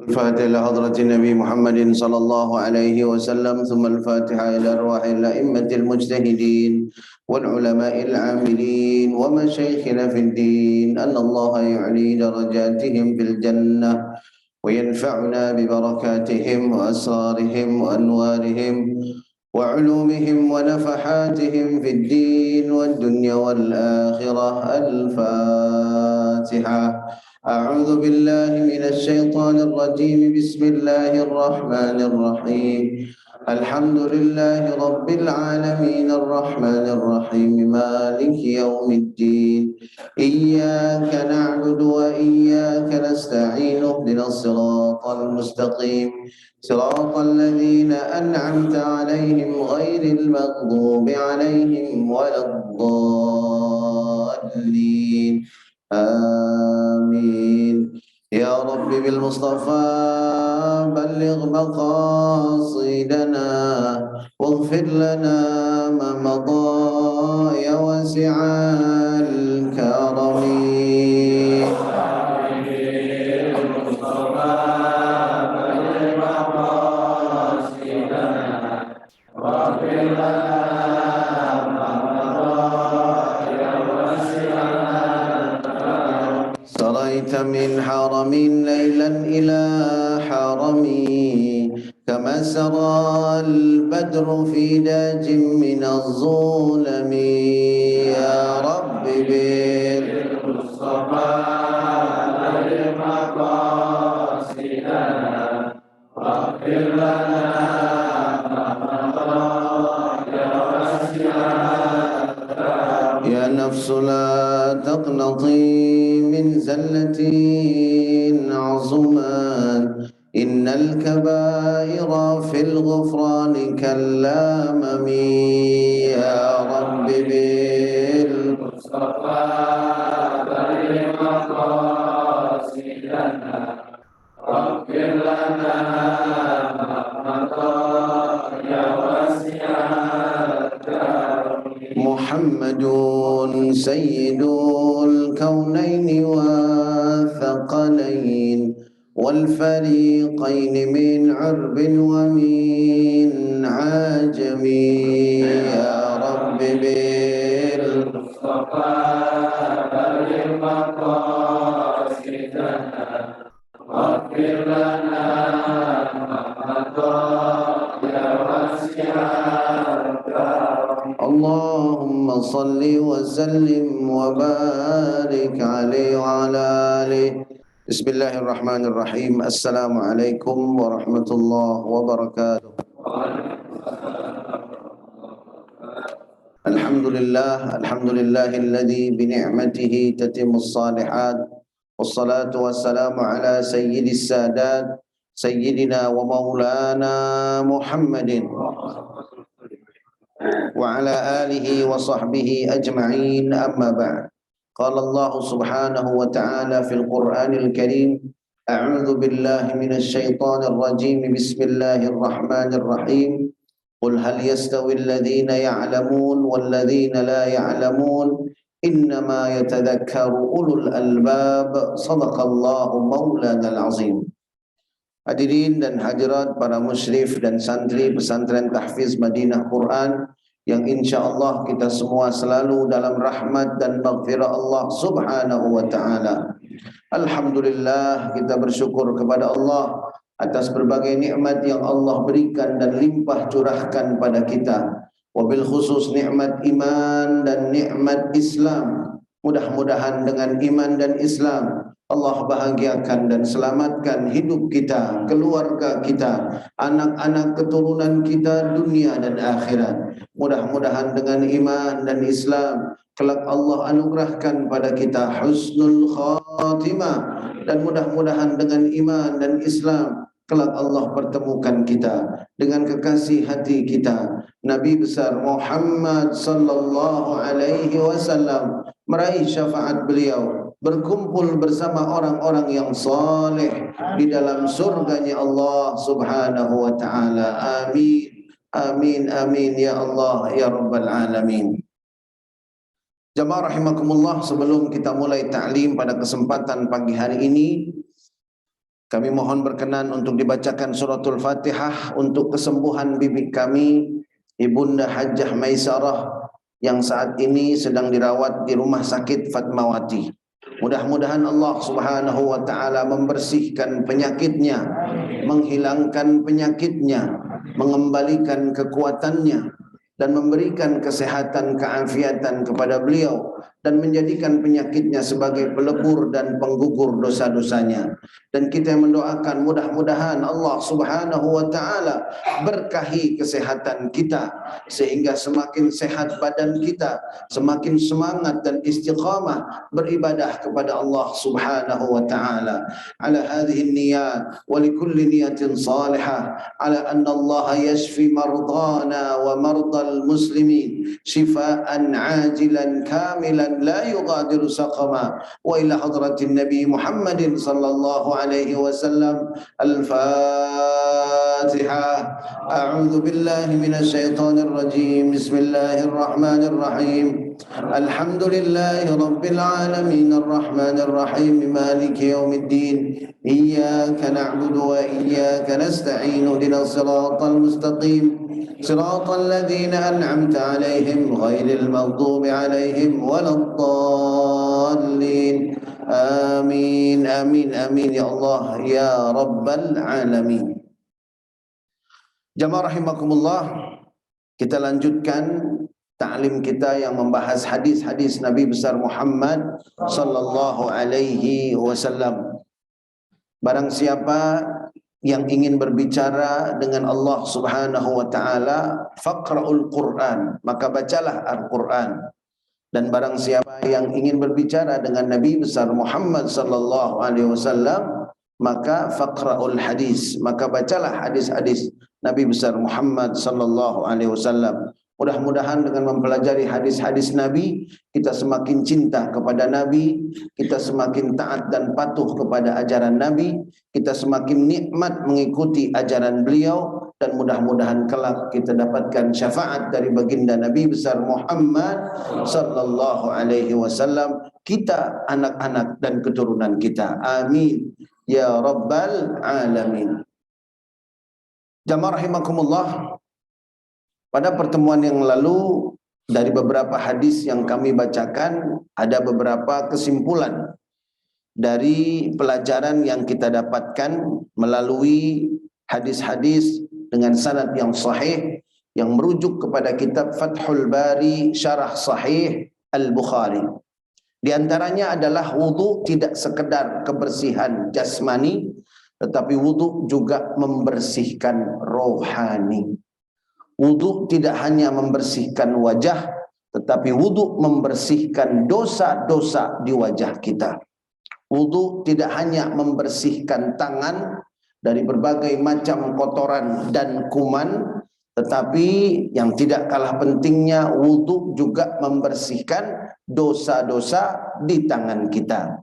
الفاتحة إلى حضرة النبي محمد صلى الله عليه وسلم، ثم الفاتحة إلى أرواح الأئمة المجتهدين والعلماء العاملين ومشايخنا في الدين، أن الله يعلي درجاتهم في الجنة وينفعنا ببركاتهم وأسرارهم وأنوارهم وعلومهم ونفحاتهم في الدين والدنيا والآخرة. الفاتحة. أعوذ بالله من الشيطان الرجيم. بسم الله الرحمن الرحيم. الحمد لله رب العالمين الرحمن الرحيم مالك يوم الدين. إياك نعبد وإياك نستعين. اهدنا الصراط المستقيم صراط الذين أنعمت عليهم غير المغضوب عليهم ولا الضالين. آمين. يا رب بالمصطفى بلغ مقاصدنا واغفر لنا ما مضى يا واسع الكرم. سريت من حرم ليلا إلى حرم كما سرى البدر في داج من الظلم. يا رب بالمصطفى بلغ مقاصدنا واغفر لنا ما مضى يا واسع الكرم. يا نفس لا تقنطي من زلة عظمت، إن الكبائر في الغفران كاللامم. يا رب بالمصطفى بلغ مقاصدنا واغفر لنا ما مضى يا واسع الكرم. محمد سيد الكونين والثقلين والفريقين من عرب ومن عجم. يا رب بالمصطفى بلغ مقاصدنا واغفر لنا ما مضى يا واسع الكرم. اللهم صل وسلم وبارك عليه وعلى آله. بسم الله الرحمن الرحيم. السلام عليكم ورحمة الله وبركاته. الحمد لله الذي بنعمته تتم الصالحات، والصلاة والسلام على سيد السادات سيدنا ومولانا محمد وعلى آله وصحبه أجمعين. أما بعد. قال الله سبحانه وتعالى في القرآن الكريم: أعوذ بالله من الشيطان الرجيم. بسم الله الرحمن الرحيم. قل هل يستوي الذين يعلمون والذين لا يعلمون إنما يتذكر أولو الألباب. صدق الله مولانا العظيم. Hadirin dan hadirat para musyrif dan santri pesantren Tahfiz Madinah Quran yang insya-Allah kita semua selalu dalam rahmat dan maghfirah Allah Subhanahu wa taala. Alhamdulillah, kita bersyukur kepada Allah atas berbagai nikmat yang Allah berikan dan limpah curahkan pada kita. Wabil khusus nikmat iman dan nikmat Islam. Mudah-mudahan dengan iman dan Islam Allah bahagiakan dan selamatkan hidup kita, keluarga kita, anak-anak keturunan kita dunia dan akhirat. Mudah-mudahan dengan iman dan Islam kelak Allah anugerahkan pada kita husnul khatimah, dan mudah-mudahan dengan iman dan Islam kelak Allah pertemukan kita dengan kekasih hati kita Nabi besar Muhammad sallallahu alaihi wasallam, meraih syafaat beliau, berkumpul bersama orang-orang yang saleh di dalam surganya Allah Subhanahu wa taala. Amin. Amin amin ya Allah ya rabbal alamin. Jamaah rahimakumullah, sebelum kita mulai ta'lim pada kesempatan pagi hari ini, Kami mohon berkenan untuk dibacakan suratul Fatihah untuk kesembuhan bibi kami, Ibunda Hajjah Maisarah, yang saat ini sedang dirawat di Rumah Sakit Fatmawati. Mudah-mudahan Allah Subhanahu wa taala membersihkan penyakitnya, menghilangkan penyakitnya, mengembalikan kekuatannya, dan memberikan kesehatan, keafiatan kepada beliau, dan menjadikan penyakitnya sebagai pelebur dan penggugur dosa-dosanya. Dan kita mendoakan mudah-mudahan Allah Subhanahu wa taala berkahi kesehatan kita sehingga semakin sehat badan kita, semakin semangat dan istiqamah beribadah kepada Allah Subhanahu wa taala. Ala hadhihi niyat wa likulli niyatin salihah, ala anna Allah yashfi mardana wa mardal المسلمين شفاء عاجلا كاملا لا يغادر سقما وإلى حضرة النبي محمد صلى الله عليه وسلم الفاتحة. أعوذ بالله من الشيطان الرجيم. بسم الله الرحمن الرحيم. الحمد لله رب العالمين الرحمن الرحيم مالك يوم الدين إياك نعبد وإياك نستعين اهدنا الصراط المستقيم صراط الذين أنعمت عليهم غير المغضوب عليهم ولا الضالين آمين آمين آمين يا الله يا رب العالمين. Jamaah rahimakumullah, kita lanjutkan ta'lim kita yang membahas hadis-hadis Nabi besar Muhammad sallallahu alaihi wasallam. Barang siapa yang ingin berbicara dengan Allah Subhanahu wa taala, faqra'ul Qur'an, maka bacalah Al-Qur'an. Dan barang siapa yang ingin berbicara dengan Nabi besar Muhammad sallallahu alaihi wasallam, maka faqra'ul hadis, maka bacalah hadis-hadis Nabi besar Muhammad sallallahu alaihi wasallam. Mudah-mudahan dengan mempelajari hadis-hadis Nabi, kita semakin cinta kepada Nabi, kita semakin taat dan patuh kepada ajaran Nabi, kita semakin nikmat mengikuti ajaran beliau, dan mudah-mudahan kelak kita dapatkan syafaat dari baginda Nabi besar Muhammad sallallahu alaihi wasallam, kita, anak-anak dan keturunan kita. Amin ya rabbal alamin. Jamaah rahimakumullah, pada pertemuan yang lalu dari beberapa hadis yang kami bacakan, ada beberapa kesimpulan dari pelajaran yang kita dapatkan melalui hadis-hadis dengan sanad yang sahih yang merujuk kepada kitab Fathul Bari Syarah Sahih Al-Bukhari. Di antaranya adalah wudu tidak sekedar kebersihan jasmani, tetapi wudu juga membersihkan rohani. Wudu tidak hanya membersihkan wajah, tetapi wudu membersihkan dosa-dosa di wajah kita. Wudu tidak hanya membersihkan tangan dari berbagai macam kotoran dan kuman, tetapi yang tidak kalah pentingnya, wudu juga membersihkan dosa-dosa di tangan kita.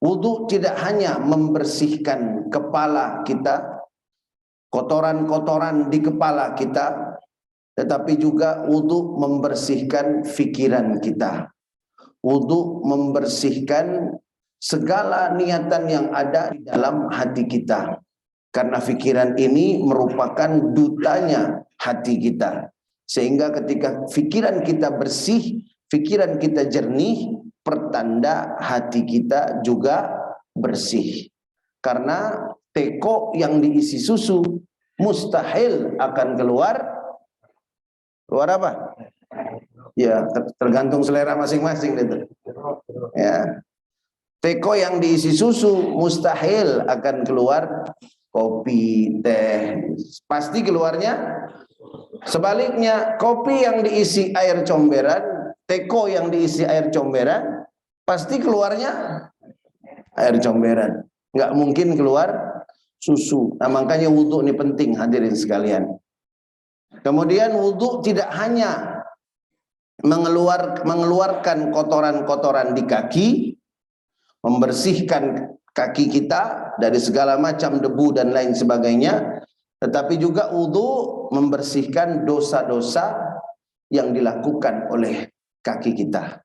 Wudu tidak hanya membersihkan kepala kita, kotoran-kotoran di kepala kita, tetapi juga wudu membersihkan fikiran kita. Wudu membersihkan segala niatan yang ada di dalam hati kita. Karena fikiran ini merupakan dutanya hati kita. Sehingga ketika fikiran kita bersih, fikiran kita jernih, pertanda hati kita juga bersih. Karena teko yang diisi susu mustahil akan keluar apa? Ya, tergantung selera masing-masing itu. Ya. Teko yang diisi susu mustahil akan keluar kopi, teh. Pasti keluarnya sebaliknya, kopi yang diisi air comberan, teko yang diisi air comberan, pasti keluarnya air comberan. Nggak mungkin keluar susu. Nah, makanya wudu ini penting, hadirin sekalian. Kemudian wudu tidak hanya mengeluarkan kotoran-kotoran di kaki, membersihkan kaki kita dari segala macam debu dan lain sebagainya, tetapi juga wudu membersihkan dosa-dosa yang dilakukan oleh kaki kita.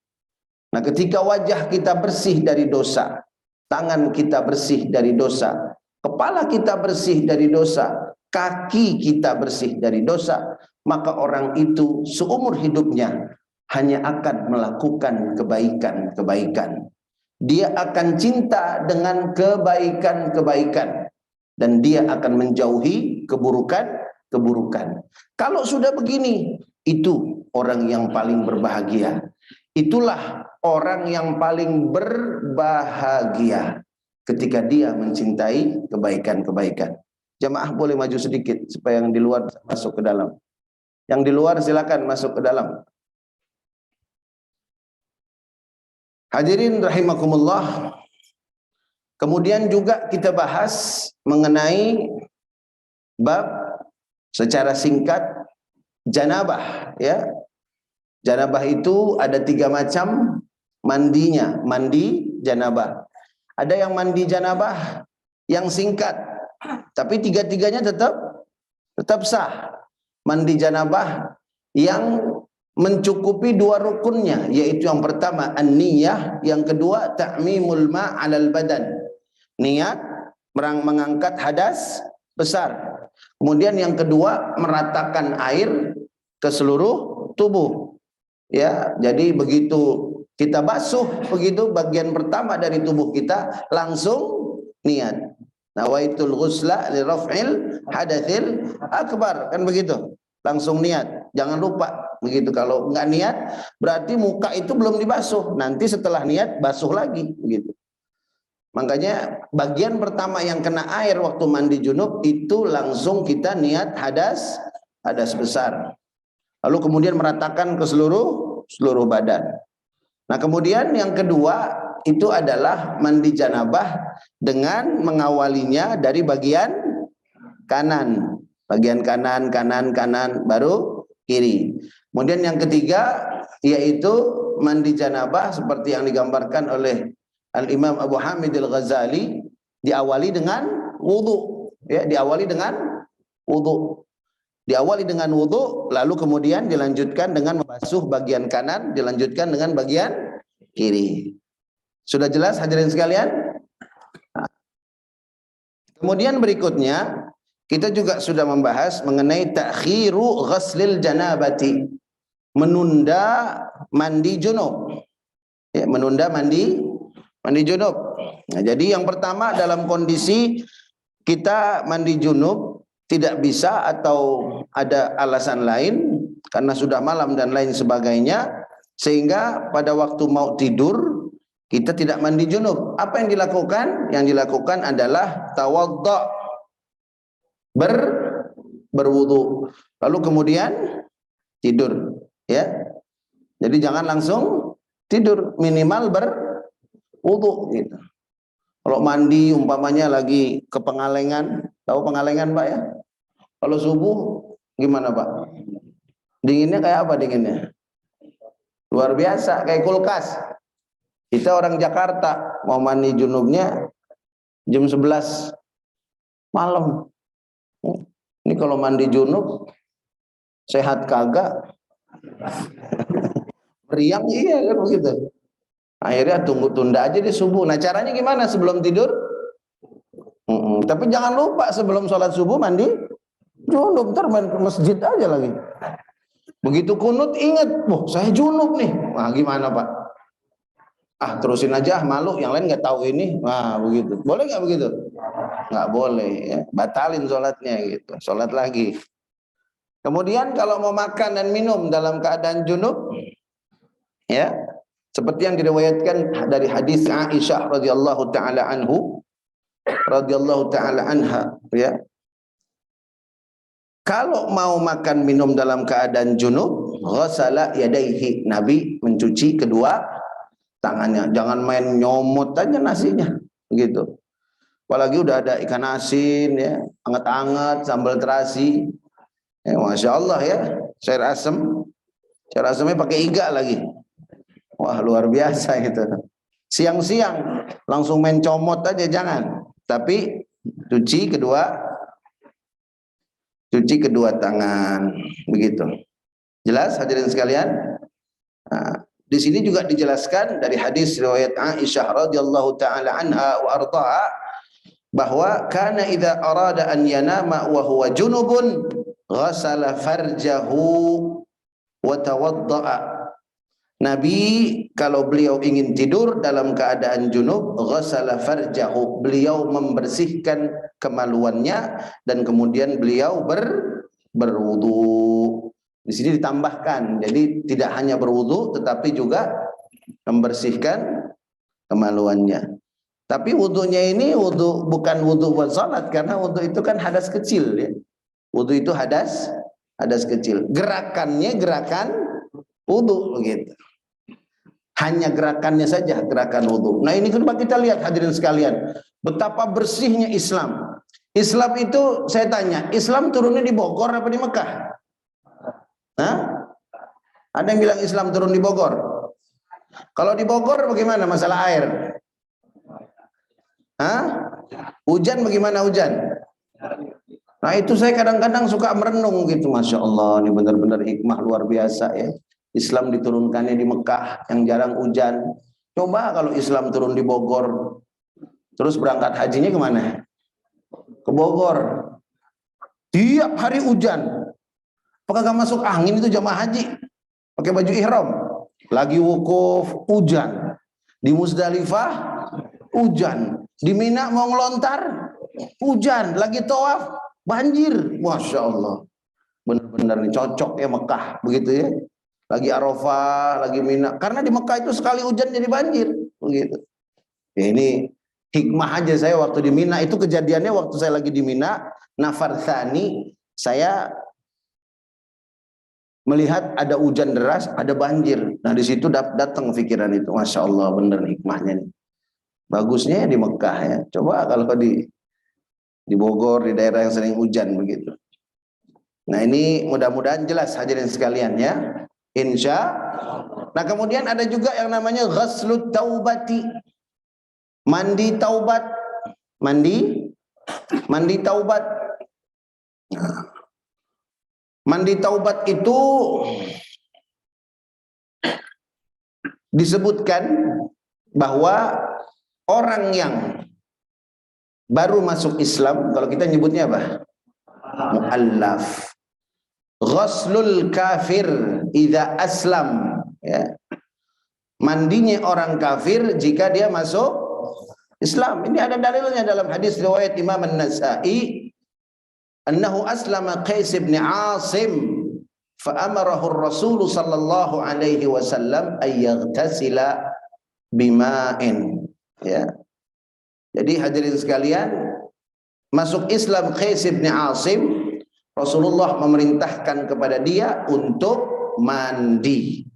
Nah, ketika wajah kita bersih dari dosa, tangan kita bersih dari dosa, kepala kita bersih dari dosa, kaki kita bersih dari dosa, maka orang itu seumur hidupnya hanya akan melakukan kebaikan-kebaikan. Dia akan cinta dengan kebaikan-kebaikan dan dia akan menjauhi keburukan-keburukan. Kalau sudah begini, itu orang yang paling berbahagia. Itulah orang yang paling berbahagia ketika dia mencintai kebaikan-kebaikan. Jamaah boleh maju sedikit supaya yang di luar masuk ke dalam. Yang di luar silakan masuk ke dalam. Hadirin rahimakumullah. Kemudian juga kita bahas mengenai bab secara singkat janabah, ya. Janabah itu ada 3 macam mandinya, mandi janabah. Ada yang mandi janabah yang singkat, tapi tiga-tiganya tetap sah. Mandi janabah yang mencukupi 2 rukunnya, yaitu yang pertama an-niyah, yang kedua ta'mimul ma' 'alal badan. Niat mengangkat hadas besar. Kemudian yang kedua meratakan air ke seluruh tubuh. Ya, jadi begitu kita basuh begitu bagian pertama dari tubuh kita langsung niat. Nawaitul ghusla li raf'il hadatsil akbar, kan begitu. Langsung niat. Jangan lupa begitu. Kalau enggak niat berarti muka itu belum dibasuh. Nanti setelah niat basuh lagi begitu. Makanya bagian pertama yang kena air waktu mandi junub itu langsung kita niat hadas besar. Lalu kemudian meratakan ke seluruh badan. Nah, kemudian yang kedua itu adalah mandi janabah dengan mengawalinya dari bagian kanan. Bagian kanan baru kiri. Kemudian yang ketiga yaitu mandi janabah seperti yang digambarkan oleh Al-Imam Abu Hamid Al-Ghazali, diawali dengan wudu, ya, diawali dengan wudu. Diawali dengan wudu, lalu kemudian dilanjutkan dengan membasuh bagian kanan, dilanjutkan dengan bagian kiri. Sudah jelas hadirin sekalian? Kemudian berikutnya kita juga sudah membahas mengenai ta'khiru ghaslil janabati, menunda mandi junub. Ya, menunda mandi junub. Nah, jadi yang pertama dalam kondisi kita mandi junub tidak bisa atau ada alasan lain karena sudah malam dan lain sebagainya, sehingga pada waktu mau tidur kita tidak mandi junub. Apa yang dilakukan? Yang dilakukan adalah tawaddu, berwudu, lalu kemudian tidur, ya. Jadi jangan langsung tidur, minimal berwudu gitu. Kalau mandi umpamanya lagi ke Pengalengan, tahu Pengalengan Pak ya? Kalau subuh gimana Pak? Dinginnya kayak apa dinginnya? Luar biasa, kayak kulkas. Kita orang Jakarta mau mandi junubnya jam 11 malam. Ini kalau mandi junub sehat kagak? Meriang iya kan begitu. Akhirnya tunda aja di subuh. Nah, caranya gimana sebelum tidur? Tapi jangan lupa sebelum sholat subuh mandi junub, ntar main ke masjid aja lagi. Begitu kunut ingat, saya junub nih. Wah, gimana Pak? Terusin aja, malu, yang lain nggak tahu ini. Wah, begitu. Boleh nggak begitu? Nggak boleh, ya. Batalin sholatnya gitu. Sholat lagi. Kemudian kalau mau makan dan minum dalam keadaan junub, ya, seperti yang diriwayatkan dari hadis Aisyah radhiyallahu taala anha, ya. Kalau mau makan minum dalam keadaan junub, ghasala yadaihi, Nabi mencuci kedua tangannya. Jangan main nyomot aja nasinya, begitu. Apalagi udah ada ikan asin, ya, anget-anget, sambal terasi. Ya, Masya Allah ya, sayur asemnya pakai iga lagi. Wah, luar biasa gitu. Siang-siang langsung main comot aja jangan, tapi cuci kedua tangan, begitu. Jelas hadirin sekalian? Nah, di sini juga dijelaskan dari hadis riwayat Aisyah radhiyallahu taala anha wa ardhaha, bahwa kana idza arada an yanama wa huwa junubun ghasala farjahu wa tawadda'a. Nabi kalau beliau ingin tidur dalam keadaan junub, ghasala farjahu, beliau membersihkan kemaluannya dan kemudian beliau berwudu. Di sini ditambahkan, jadi tidak hanya berwudu tetapi juga membersihkan kemaluannya. Tapi wudunya ini wudu bukan wudu buat salat, karena wudu itu kan hadas kecil ya. Wudu itu hadas kecil. Gerakannya gerakan wudu begitu. Hanya gerakannya saja gerakan wudu. Nah, ini coba kita lihat hadirin sekalian, betapa bersihnya Islam. Islam itu saya tanya, Islam turunnya di Bogor apa di Mekah? Hah? Ada yang bilang Islam turun di Bogor. Kalau di Bogor bagaimana masalah air? Hah? Hujan bagaimana hujan? Nah, itu saya kadang-kadang suka merenung gitu, Masya Allah, ini benar-benar hikmah luar biasa ya. Islam diturunkannya di Mekah yang jarang hujan. Coba kalau Islam turun di Bogor, terus berangkat hajinya kemana? Ke Bogor. Tiap hari hujan. Apakah gak masuk angin itu jamaah haji? Pakai baju ihram. Lagi wukuf, hujan. Di Musdalifah, hujan. Di Mina mau ngelontar, hujan. Lagi tawaf, banjir. Masya Allah. Benar-benar nih cocok ya Mekah, begitu ya. Lagi Arafah, lagi Mina. Karena di Mekah itu sekali hujan jadi banjir, begitu. Ya, ini hikmah aja saya waktu di Mina. Itu kejadiannya waktu saya lagi di Mina, nafar tsani, saya melihat ada hujan deras, ada banjir. Nah, di situ datang pikiran itu. Masya Allah, bener hikmahnya nih. Bagusnya di Mekah ya. Coba kalau di Bogor, di daerah yang sering hujan begitu. Nah, ini mudah-mudahan jelas hadirin sekalian ya. Insya. Nah, kemudian ada juga yang namanya ghaslut taubati. Mandi taubat. Mandi taubat. Mandi taubat itu disebutkan bahwa orang yang baru masuk Islam, kalau kita nyebutnya apa? Mu'allaf. Ghuslul kafir idza aslam, ya. Mandinya orang kafir jika dia masuk Islam. Ini ada dalilnya dalam hadis riwayat Imam An-Nasa'i, annahu aslama Qais bin Asim fa amarahu ar-Rasul sallallahu alaihi wasallam ay yaghtasila bima'in, ya. Jadi hadirin sekalian, masuk Islam Qais bin Asim, Rasulullah memerintahkan kepada dia untuk mandi.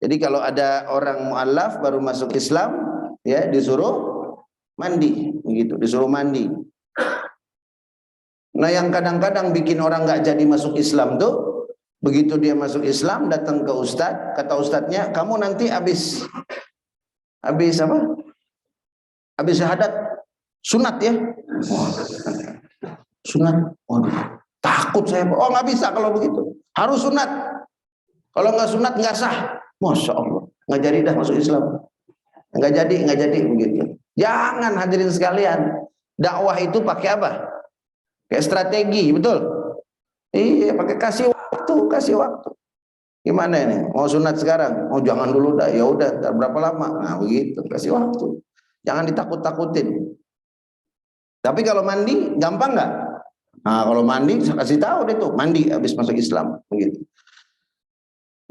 Jadi kalau ada orang mu'allaf baru masuk Islam, ya disuruh mandi, begitu, disuruh mandi. Nah, yang kadang-kadang bikin orang nggak jadi masuk Islam tuh, begitu dia masuk Islam datang ke ustadz, kata ustadznya, kamu nanti habis apa? Habis syahadat sunat ya. Sunat. Waduh. Takut saya, oh nggak bisa kalau begitu, harus sunat. Kalau nggak sunat nggak sah. Masya Allah, nggak jadi dah masuk Islam. Nggak jadi begitu. Jangan hadirin sekalian, dakwah itu pakai apa? Kayak strategi, betul? Iya, pakai kasih waktu. Gimana ini? Mau sunat sekarang? Oh jangan dulu dah. Ya udah, berapa lama? Nah begitu, kasih waktu. Jangan ditakut-takutin. Tapi kalau mandi gampang nggak? Nah, kalau mandi saya kasih tahu deh tuh, mandi habis masuk Islam begitu.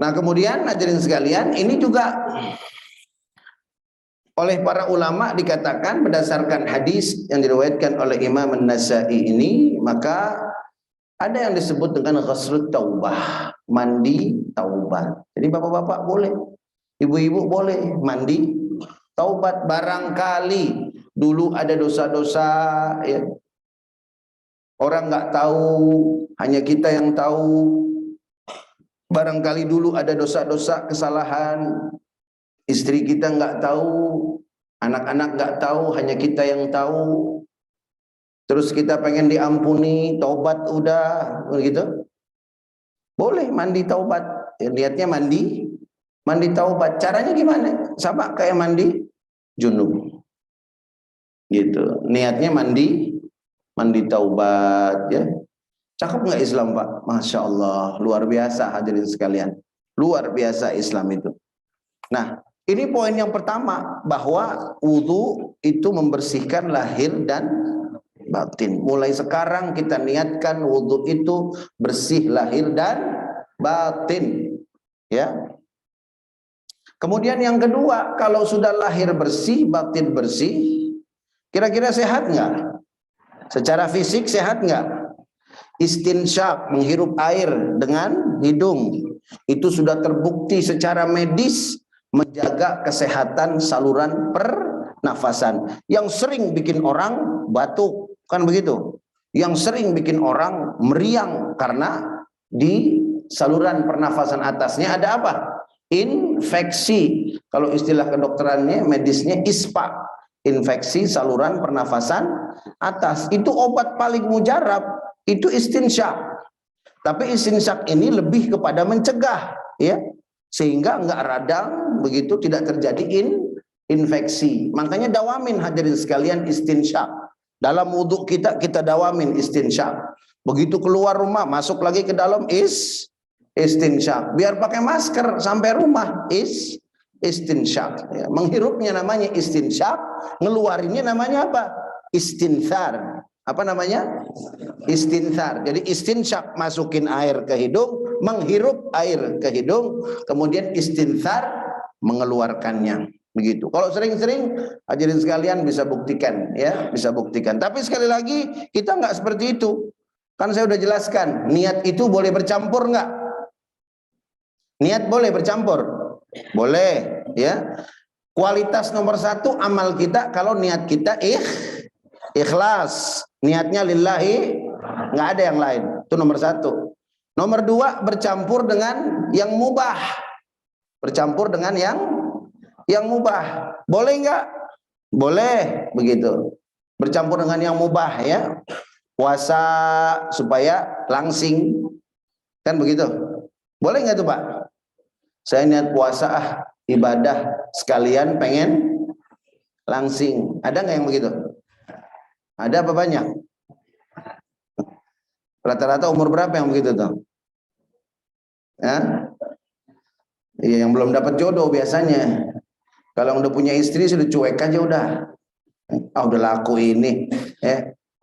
Nah, kemudian hadirin sekalian, ini juga oleh para ulama dikatakan berdasarkan hadis yang diriwayatkan oleh Imam An-Nasa'i ini, maka ada yang disebut dengan ghuslut taubah, mandi taubat. Jadi bapak-bapak boleh, ibu-ibu boleh mandi taubat. Barangkali dulu ada dosa-dosa ya, orang nggak tahu, hanya kita yang tahu. Barangkali dulu ada dosa-dosa kesalahan, istri kita nggak tahu, anak-anak nggak tahu, hanya kita yang tahu. Terus kita pengen diampuni, taubat udah, begitu. Boleh mandi taubat. Ya, niatnya mandi taubat. Caranya gimana? Sama kayak mandi junub. gitu. Niatnya mandi taubat ya. Cakep nggak Islam Pak? Masya Allah, luar biasa hadirin sekalian. Luar biasa Islam itu. Nah, ini poin yang pertama, bahwa wudhu itu membersihkan lahir dan batin. Mulai sekarang kita niatkan wudhu itu bersih lahir dan batin. Ya. Kemudian yang kedua, kalau sudah lahir bersih, batin bersih, kira-kira sehat nggak? Secara fisik sehat nggak? Istinsyak, menghirup air dengan hidung, itu sudah terbukti secara medis menjaga kesehatan saluran pernafasan. Yang sering bikin orang batuk, kan begitu? Yang sering bikin orang meriang karena di saluran pernafasan atasnya ada apa? Infeksi. Kalau istilah kedokterannya, medisnya ISPA, infeksi saluran pernafasan atas. Itu obat paling mujarab, itu istinsyak. Tapi istinsyak ini lebih kepada mencegah, ya, sehingga enggak radang, begitu, tidak terjadi infeksi. Makanya dawamin hadirin sekalian istinsyak. Dalam wudhu kita dawamin istinsyak. Begitu keluar rumah, masuk lagi ke dalam istinsyak. Biar pakai masker sampai rumah istinsyak. Ya, menghirupnya namanya istinsyak, ngeluarinnya namanya apa? Istinthar. Apa namanya? Istinthar. Jadi istinsyak, masukin air ke hidung, menghirup air ke hidung, kemudian istinthar, mengeluarkannya. Begitu. Kalau sering-sering, hadirin sekalian bisa buktikan, ya, bisa buktikan. Tapi sekali lagi kita nggak seperti itu. Kan saya udah jelaskan, niat itu boleh bercampur nggak? Niat boleh bercampur, boleh, ya. Kualitas nomor satu amal kita kalau niat kita ikhlas, niatnya lillahi, nggak ada yang lain. Itu nomor satu. Nomor dua, bercampur dengan yang mubah, bercampur dengan yang mubah, boleh nggak? Boleh, begitu. Bercampur dengan yang mubah, ya. Puasa supaya langsing, kan begitu? Boleh nggak tuh Pak? Saya niat puasa, ibadah sekalian pengen langsing. Ada nggak yang begitu? Ada apa banyak? Rata-rata umur berapa yang begitu tuh? Ya? Iya, yang belum dapat jodoh biasanya. Kalau udah punya istri sudah cuek aja udah. Udah laku ini,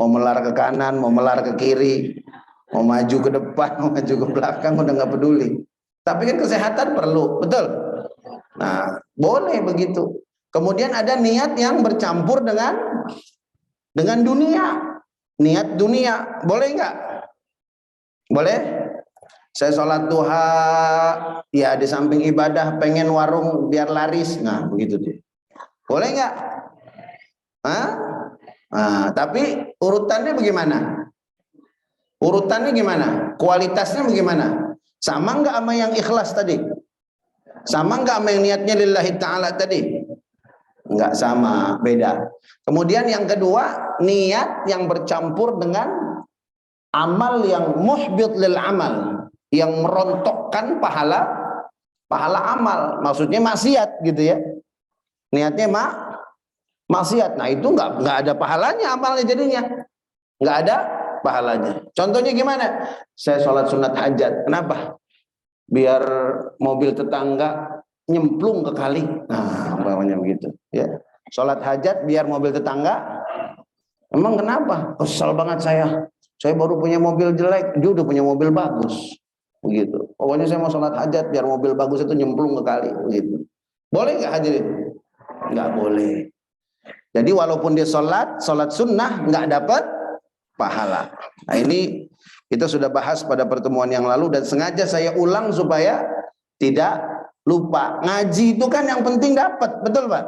mau melar ke kanan, mau melar ke kiri, mau maju ke depan, mau maju ke belakang, udah nggak peduli. Tapi kan kesehatan perlu, betul? Nah, boleh begitu. Kemudian ada niat yang bercampur dengan dunia, niat dunia, boleh nggak? Boleh? Saya sholat duha, ya di samping ibadah pengen warung biar laris, nah begitu tuh. Boleh nggak? Nah, tapi urutannya bagaimana? Urutannya gimana? Kualitasnya bagaimana? Sama nggak sama yang ikhlas tadi? Sama nggak sama yang niatnya lillahi ta'ala tadi? Nggak sama, beda. Kemudian yang kedua, niat yang bercampur dengan amal yang muhbit lil amal, yang merontokkan pahala amal, maksudnya maksiat gitu ya. Niatnya maksiat. Nah, itu nggak ada pahalanya amalnya jadinya. Nggak ada pahalanya. Contohnya gimana? Saya sholat sunat hajat. Kenapa? Biar mobil tetangga nyemplung ke kali. Nah, umpamanya begitu. Ya. Sholat hajat biar mobil tetangga. Emang kenapa? Kesel banget saya. Saya baru punya mobil jelek, dia udah punya mobil bagus. Begitu. Pokoknya saya mau sholat hajat biar mobil bagus itu nyemplung ke kali. Begitu. Boleh nggak hadirin? Nggak boleh. Jadi walaupun dia sholat sunnah nggak dapat pahala. Nah, ini kita sudah bahas pada pertemuan yang lalu dan sengaja saya ulang supaya tidak lupa. Ngaji itu kan yang penting dapat, betul Pak?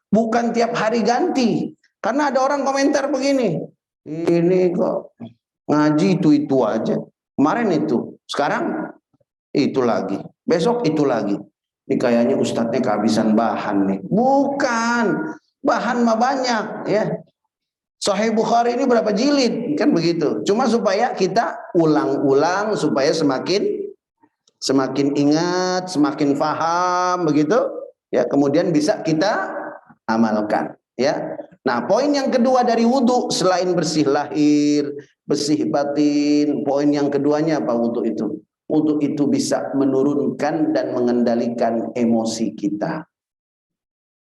Bukan tiap hari ganti. Karena ada orang komentar begini, ini kok ngaji itu aja. Kemarin itu, sekarang itu lagi, besok itu lagi. Ini kayaknya ustadznya kehabisan bahan nih. Bukan, bahan mah banyak ya. Sahih Bukhari ini berapa jilid, kan begitu. Cuma supaya kita ulang-ulang supaya semakin ingat, semakin paham begitu. Ya, kemudian bisa kita amalkan. Ya, Nah, poin yang kedua dari wudhu selain bersih lahir, bersih batin, poin yang keduanya apa wudhu itu? Wudhu itu bisa menurunkan dan mengendalikan emosi kita.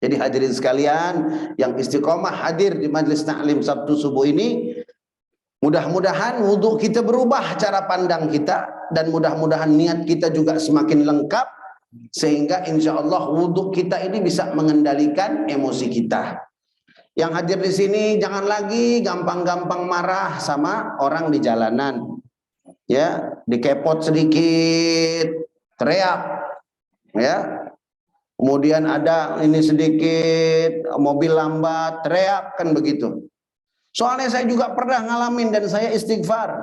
Jadi hadirin sekalian yang istiqomah hadir di majelis taklim Sabtu subuh ini, mudah-mudahan wudhu kita berubah cara pandang kita, dan mudah-mudahan niat kita juga semakin lengkap, sehingga insya Allah wudhu kita ini bisa mengendalikan emosi kita. Yang hadir di sini jangan lagi gampang-gampang marah sama orang di jalanan, ya, dikepot sedikit teriak, ya, kemudian ada ini sedikit mobil lambat teriak, kan begitu. Soalnya saya juga pernah ngalamin dan saya istighfar,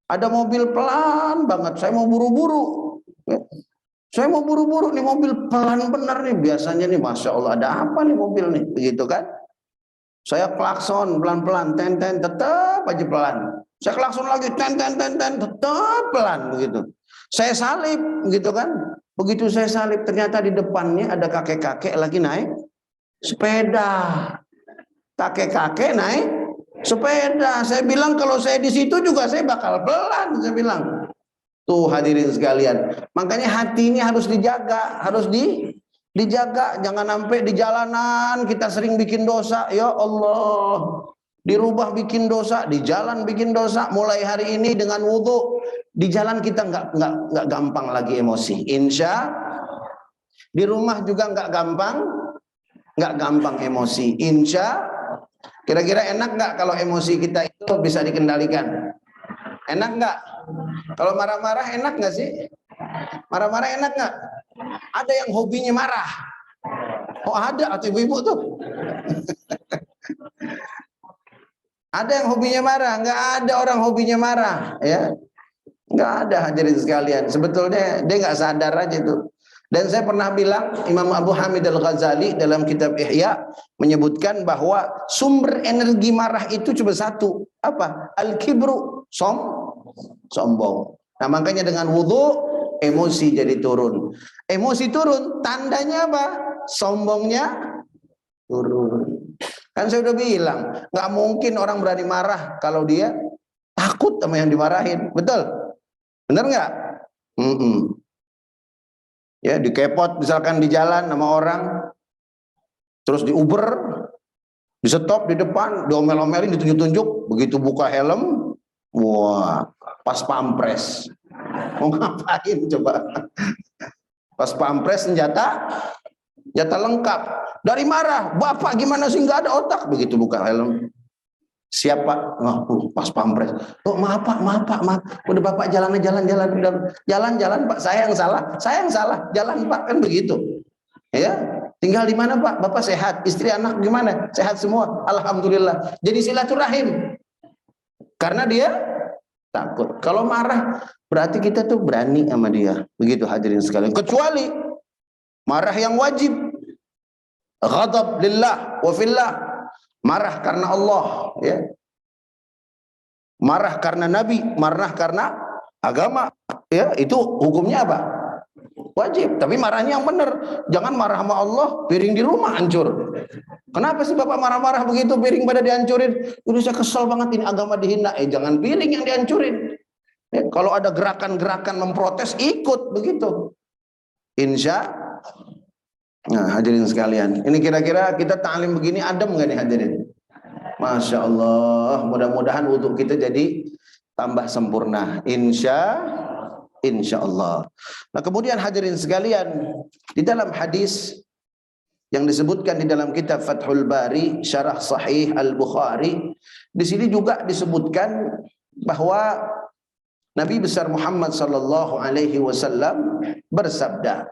ada mobil pelan banget, saya mau buru-buru, ya. Saya mau buru-buru nih, mobil pelan bener nih, biasanya nih Masya Allah ada apa nih mobil nih, begitu kan. Saya klakson pelan-pelan, ten-ten, tetap aja pelan. Saya klakson lagi, ten-ten, tetap pelan begitu. Saya salip, begitu kan. Begitu saya salip, ternyata di depannya ada kakek-kakek lagi naik sepeda. Kakek-kakek naik sepeda. Saya bilang kalau saya di situ juga saya bakal pelan, saya bilang. Tuh hadirin sekalian. Makanya hati ini harus dijaga, harus dijaga, jangan sampai di jalanan kita sering bikin dosa, ya Allah, dirubah bikin dosa, di jalan bikin dosa. Mulai hari ini dengan wudhu di jalan kita nggak gampang lagi emosi, insya. Di rumah juga nggak gampang emosi, insya. Kira-kira enak nggak kalau emosi kita itu bisa dikendalikan? Enak nggak? Kalau marah-marah enak nggak sih? Marah-marah enak nggak? Ada yang hobinya marah. Oh ada, atau ibu-ibu tuh. Ada yang hobinya marah? Nggak ada orang hobinya marah, ya. Nggak ada hadirin sekalian. Sebetulnya dia nggak sadar aja tuh. Dan saya pernah bilang, Imam Abu Hamid Al-Ghazali dalam kitab Ihya menyebutkan bahwa sumber energi marah itu cuma satu. Apa? Al-kibru, sombong. Nah makanya dengan wudhu emosi jadi turun. Emosi turun, tandanya apa? Sombongnya turun. Kan saya udah bilang, nggak mungkin orang berani marah kalau dia takut sama yang dimarahin. Betul? Bener nggak? Ya, dikepot misalkan di jalan sama orang, terus di Uber, di stop di depan, diomel-omelin, ditunjuk-tunjuk, begitu buka helm, wah, pas pampres. Mau ngapain coba? Pas pampres senjata lengkap. Dari marah, bapak gimana sih nggak ada otak? Begitu buka helm, siapa? Oh, pas pampres. Oh maaf pak, udah bapak jalan pak, saya yang salah, jalan pak, kan begitu. Ya, tinggal di mana pak? Bapak sehat, istri anak gimana? Sehat semua, alhamdulillah. Jadi silaturahim. Karena dia takut. Kalau marah berarti kita tuh berani sama dia. Begitu hadirin sekalian. Kecuali marah yang wajib. Ghadab lillah wa fillah. Marah karena Allah, ya. Marah karena Nabi, marah karena agama, ya, itu hukumnya apa? Wajib. Tapi marahnya yang benar. Jangan marah sama Allah, piring di rumah hancur. Kenapa sih bapak marah-marah begitu, piring pada dihancurin? Udah saya kesel banget ini agama dihina. Jangan piring yang dihancurin. Ya, kalau ada gerakan-gerakan memprotes, ikut begitu. Insya. Nah, hadirin sekalian, ini kira-kira kita ta'lim begini adem nggak nih hadirin? Masya Allah, mudah-mudahan wudhu kita jadi tambah sempurna, insya Allah. Nah kemudian hadirin sekalian, di dalam hadis yang disebutkan di dalam kitab Fathul Bari Syarah Sahih Al-Bukhari, di sini juga disebutkan bahwa Nabi besar Muhammad sallallahu alaihi wasallam bersabda,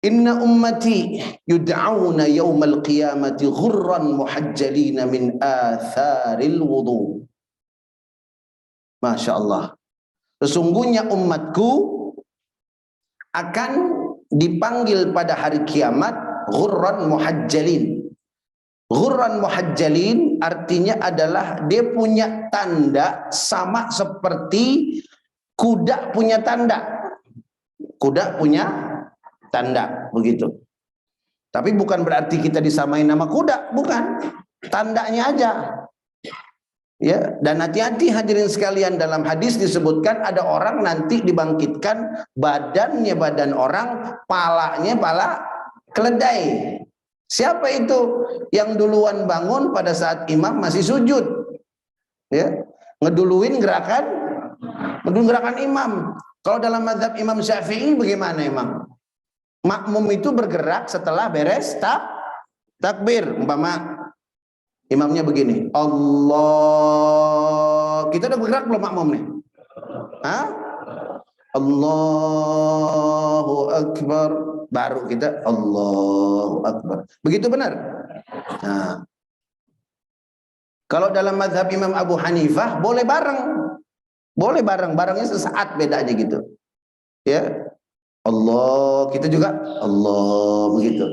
Inna ummati yud'auna yawmal qiyamati ghurran muhajjalina min atharil wudu. Masya Allah. Sesungguhnya umatku akan dipanggil pada hari kiamat ghurran muhajjalin. Ghurran muhajjalin artinya adalah dia punya tanda sama seperti kuda punya tanda. Kuda punya tanda, begitu. Tapi bukan berarti kita disamain nama kuda, bukan. Tandanya aja. Ya, dan hati-hati hadirin sekalian, dalam hadis disebutkan ada orang nanti dibangkitkan badannya badan orang, palanya pala keledai. Siapa itu? Yang duluan bangun pada saat imam masih sujud. Ya, ngeduluin gerakan imam. Kalau dalam mazhab Imam Syafi'i bagaimana emang? Makmum itu bergerak setelah beres takbir. Umpama imamnya begini, Allah. Kita udah bergerak belum makmum nih? Hah? Allahu Akbar. Baru kita Allahu Akbar. Begitu benar? Nah, kalau dalam mazhab Imam Abu Hanifah boleh bareng. Boleh bareng, barengnya sesaat beda aja gitu. Ya. Allah, kita juga Allah, begitu.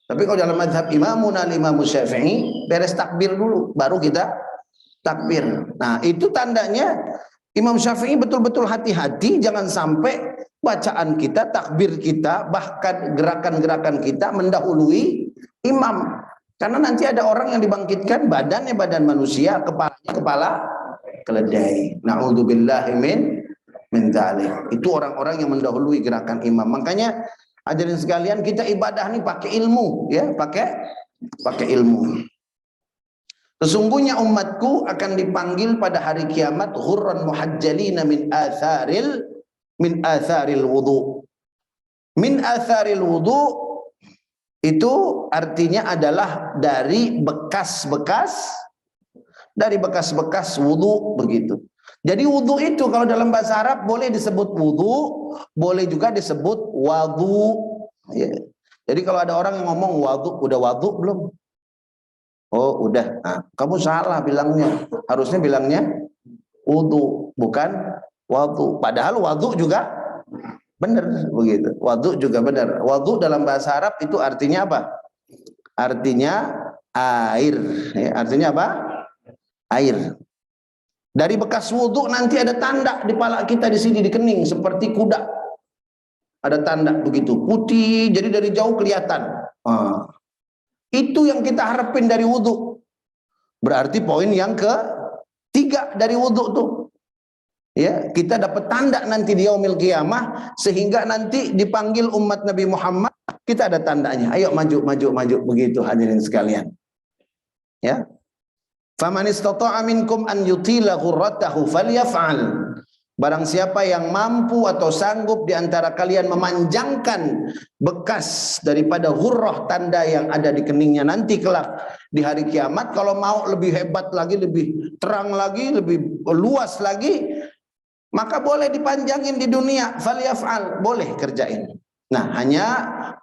Tapi kalau dalam mazhab Imamuna Imam Syafi'i, beres takbir dulu, baru kita takbir. Nah, itu tandanya Imam Syafi'i betul-betul hati-hati, jangan sampai bacaan kita, takbir kita, bahkan gerakan-gerakan kita mendahului imam. Karena nanti ada orang yang dibangkitkan badannya badan manusia, kepalanya kepala keledai. Na'udzubillahi min dzalik. Itu orang-orang yang mendahului gerakan imam. Makanya hadirin sekalian, kita ibadah nih pakai ilmu, ya, pakai ilmu. Sesungguhnya umatku akan dipanggil pada hari kiamat hurran muhajjalina min atharil wudu. Min atharil wudu itu artinya adalah dari bekas-bekas wudu, begitu. Jadi wudu itu kalau dalam bahasa Arab boleh disebut wudu, boleh juga disebut wadu. Ya. Jadi kalau ada orang yang ngomong wadu, udah wadu belum? Oh udah. Nah, kamu salah bilangnya. Harusnya bilangnya wudu, bukan wadu. Padahal wadu juga benar, begitu. Wadu juga benar. Wadu dalam bahasa Arab itu artinya apa? Artinya air. Ya, artinya apa? Air. Dari bekas wudhu nanti ada tanda di pala kita di sini, di kening, seperti kuda. Ada tanda begitu, putih, jadi dari jauh kelihatan. Itu yang kita harapin dari wudhu. Berarti poin yang ketiga dari wudhu tuh. Ya, kita dapat tanda nanti di yaumil qiyamah, sehingga nanti dipanggil umat Nabi Muhammad, kita ada tandanya. Ayo maju, begitu hadirin sekalian. Ya. Faman istata'a minkum an yutila ghurratahu falyaf'al. Barang siapa yang mampu atau sanggup di antara kalian memanjangkan bekas daripada ghurrah, tanda yang ada di keningnya nanti kelak di hari kiamat, kalau mau lebih hebat lagi, lebih terang lagi, lebih luas lagi, maka boleh dipanjangin di dunia, falyaf'al, boleh kerjain. Nah, hanya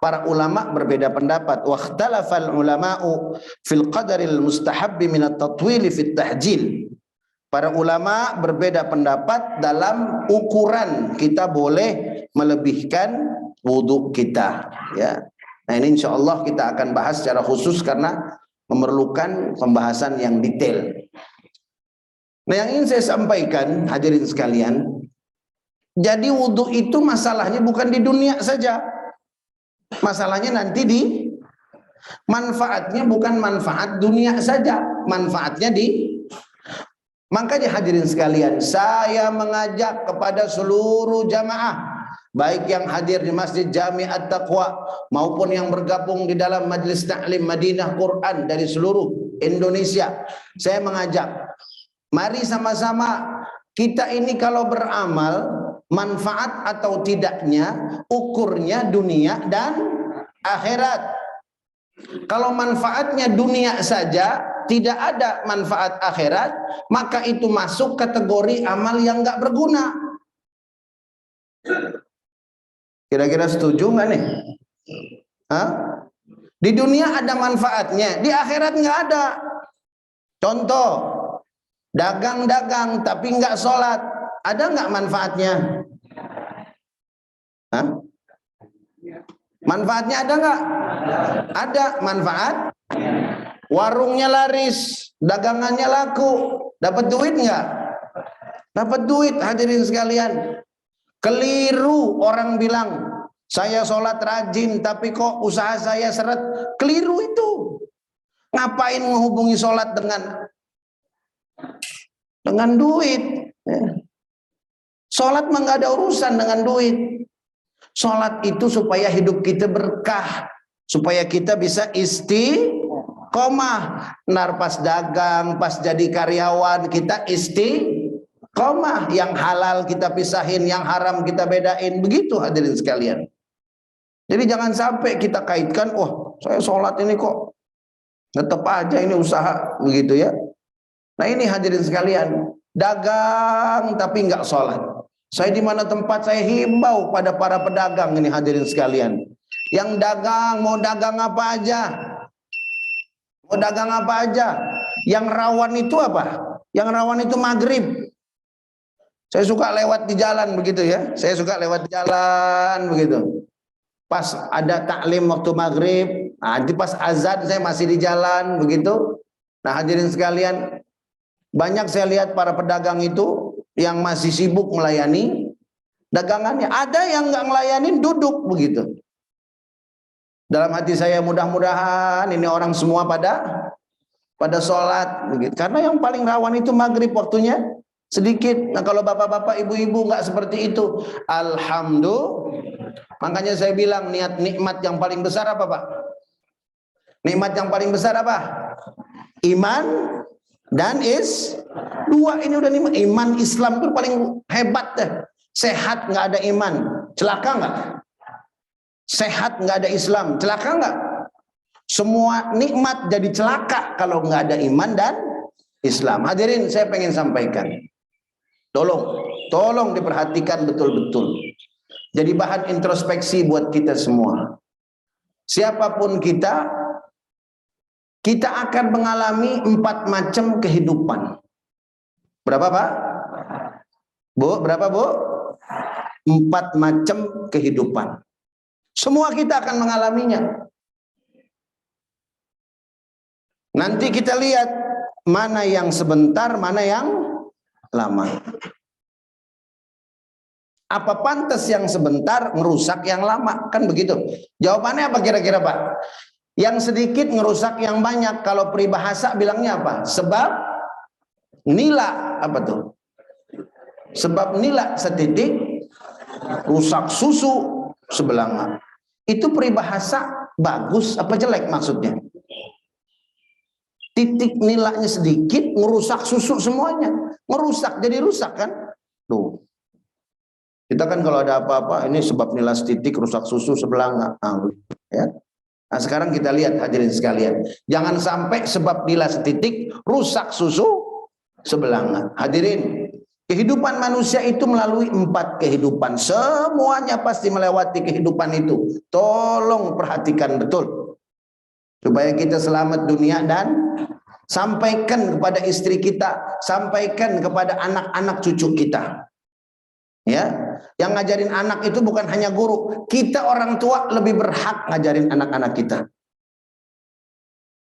para ulama berbeda pendapat. Wakhtalafal ulama'u fil qadaril mustahabbi min at-tatwil fi at-tahjil. Para ulama berbeda pendapat dalam ukuran kita boleh melebihkan wudhu kita, ya. Nah, ini insyaallah kita akan bahas secara khusus karena memerlukan pembahasan yang detail. Nah, yang ingin saya sampaikan hadirin sekalian, jadi wudhu itu masalahnya bukan di dunia saja. Masalahnya nanti di manfaatnya, bukan manfaat dunia saja. Manfaatnya makanya hadirin sekalian, saya mengajak kepada seluruh jamaah, baik yang hadir di Masjid Jami' At-Taqwa maupun yang bergabung di dalam Majelis Ta'lim Madinah Quran dari seluruh Indonesia. Saya mengajak, mari sama-sama kita ini kalau beramal, manfaat atau tidaknya ukurnya dunia dan akhirat. Kalau manfaatnya dunia saja, tidak ada manfaat akhirat, maka itu masuk kategori amal yang nggak berguna. Kira-kira setuju nggak nih? Hah? Di dunia ada manfaatnya, di akhirat nggak ada. Contoh, dagang-dagang tapi nggak sholat, ada nggak manfaatnya? Hah? Manfaatnya ada nggak? Ada manfaat. Warungnya laris, dagangannya laku, dapat duit nggak? Dapat duit hadirin sekalian. Keliru orang bilang Saya sholat rajin, tapi kok usaha saya seret. Keliru itu. Ngapain menghubungi sholat dengan duit? Sholat mah nggak ada urusan dengan duit. Sholat itu supaya hidup kita berkah, supaya kita bisa istiqomah. Nar pas dagang, pas jadi karyawan kita istiqomah. Yang halal kita pisahin, yang haram kita bedain. Begitu hadirin sekalian. Jadi jangan sampai kita kaitkan, oh saya sholat ini kok tetap aja ini usaha, begitu ya. Nah ini hadirin sekalian, dagang tapi nggak sholat. Saya di mana tempat saya himbau pada para pedagang ini hadirin sekalian. Yang dagang mau dagang apa aja, mau dagang apa aja. Yang rawan itu apa? Yang rawan itu maghrib. Saya suka lewat di jalan begitu ya. Saya suka lewat di jalan begitu. Pas ada taklim waktu maghrib, nanti pas azan saya masih di jalan begitu. Nah hadirin sekalian, banyak saya lihat para pedagang itu yang masih sibuk melayani dagangannya. Ada yang nggak ngelayanin, duduk begitu. Dalam hati saya mudah-mudahan ini orang semua pada sholat begitu. Karena yang paling rawan itu maghrib waktunya sedikit. Nah kalau bapak-bapak ibu-ibu nggak seperti itu, alhamdulillah. Makanya saya bilang nikmat yang paling besar apa Pak? Nikmat yang paling besar apa? Iman dan dua ini udah nikmat. Iman Islam itu paling hebat deh. Sehat nggak ada iman, celaka nggak? Sehat nggak ada Islam, celaka nggak? Semua nikmat jadi celaka kalau nggak ada iman dan Islam. Hadirin, saya pengen sampaikan. Tolong diperhatikan betul-betul. Jadi bahan introspeksi buat kita semua. Siapapun kita akan mengalami 4 macam kehidupan. Berapa Pak? Bu, berapa Bu? 4 macam kehidupan. Semua kita akan mengalaminya. Nanti kita lihat mana yang sebentar, mana yang lama. Apa pantas yang sebentar merusak yang lama? Kan begitu. Jawabannya apa kira-kira Pak? Yang sedikit merusak yang banyak. Kalau peribahasa bilangnya apa? Sebab nila, apa tuh? Sebab nila setitik rusak susu sebelanga. Itu peribahasa bagus apa jelek maksudnya? Titik nilainya sedikit merusak susu semuanya. Merusak jadi rusak kan? Tuh. Kita kan kalau ada apa-apa ini sebab nilai setitik rusak susu sebelanga. Ya. Nah, sekarang kita lihat hadirin sekalian. Jangan sampai sebab nilai setitik rusak susu sebelanga. Hadirin, kehidupan manusia itu melalui 4 kehidupan. Semuanya pasti melewati kehidupan itu. Tolong perhatikan betul. Supaya kita selamat dunia dan sampaikan kepada istri kita, sampaikan kepada anak-anak cucu kita. Ya, yang ngajarin anak itu bukan hanya guru. Kita orang tua lebih berhak ngajarin anak-anak kita.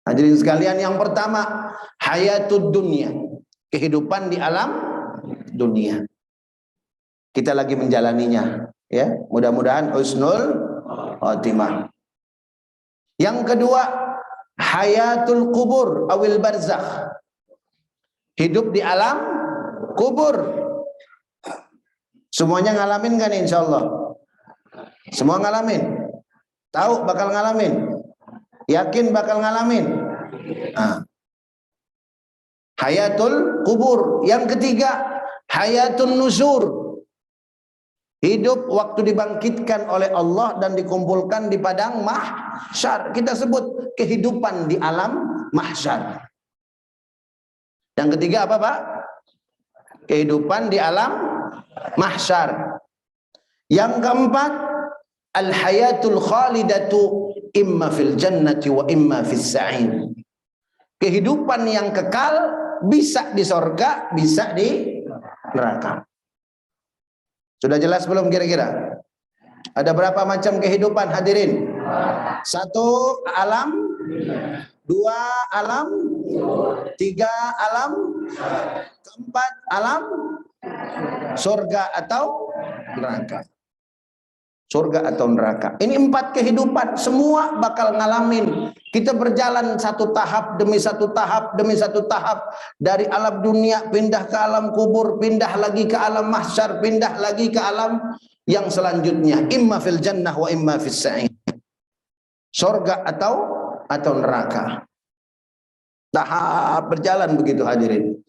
Hadirin sekalian, yang pertama, hayatud dunia. Kehidupan di alam dunia. Kita lagi menjalaninya, ya. Mudah-mudahan husnul khotimah. Yang kedua, hayatul kubur awil barzakh. Hidup di alam kubur. Semuanya ngalamin kan insya Allah? Semua ngalamin? Tahu bakal ngalamin? Yakin bakal ngalamin? Nah. Hayatul kubur. Yang ketiga, hayatun nusur. Hidup waktu dibangkitkan oleh Allah dan dikumpulkan di padang mahsyar. Kita sebut kehidupan di alam mahsyar. Yang ketiga apa Pak? Kehidupan di alam mahsyar. Yang keempat, al-hayatul khalidatu imma fil jannati wa imma fis sa'in. Kehidupan yang kekal bisa di sorga, bisa di neraka. Sudah jelas belum kira-kira? Ada berapa macam kehidupan hadirin? 1 alam, 2 alam, 3 alam, 4 alam surga atau neraka. surga atau neraka. Ini 4 kehidupan, semua bakal ngalamin. Kita berjalan satu tahap demi satu tahap demi satu tahap, dari alam dunia pindah ke alam kubur, pindah lagi ke alam mahsyar, pindah lagi ke alam yang selanjutnya, imma fil jannah wa imma fis sa'ir, surga atau neraka. Tahap berjalan begitu hadirin.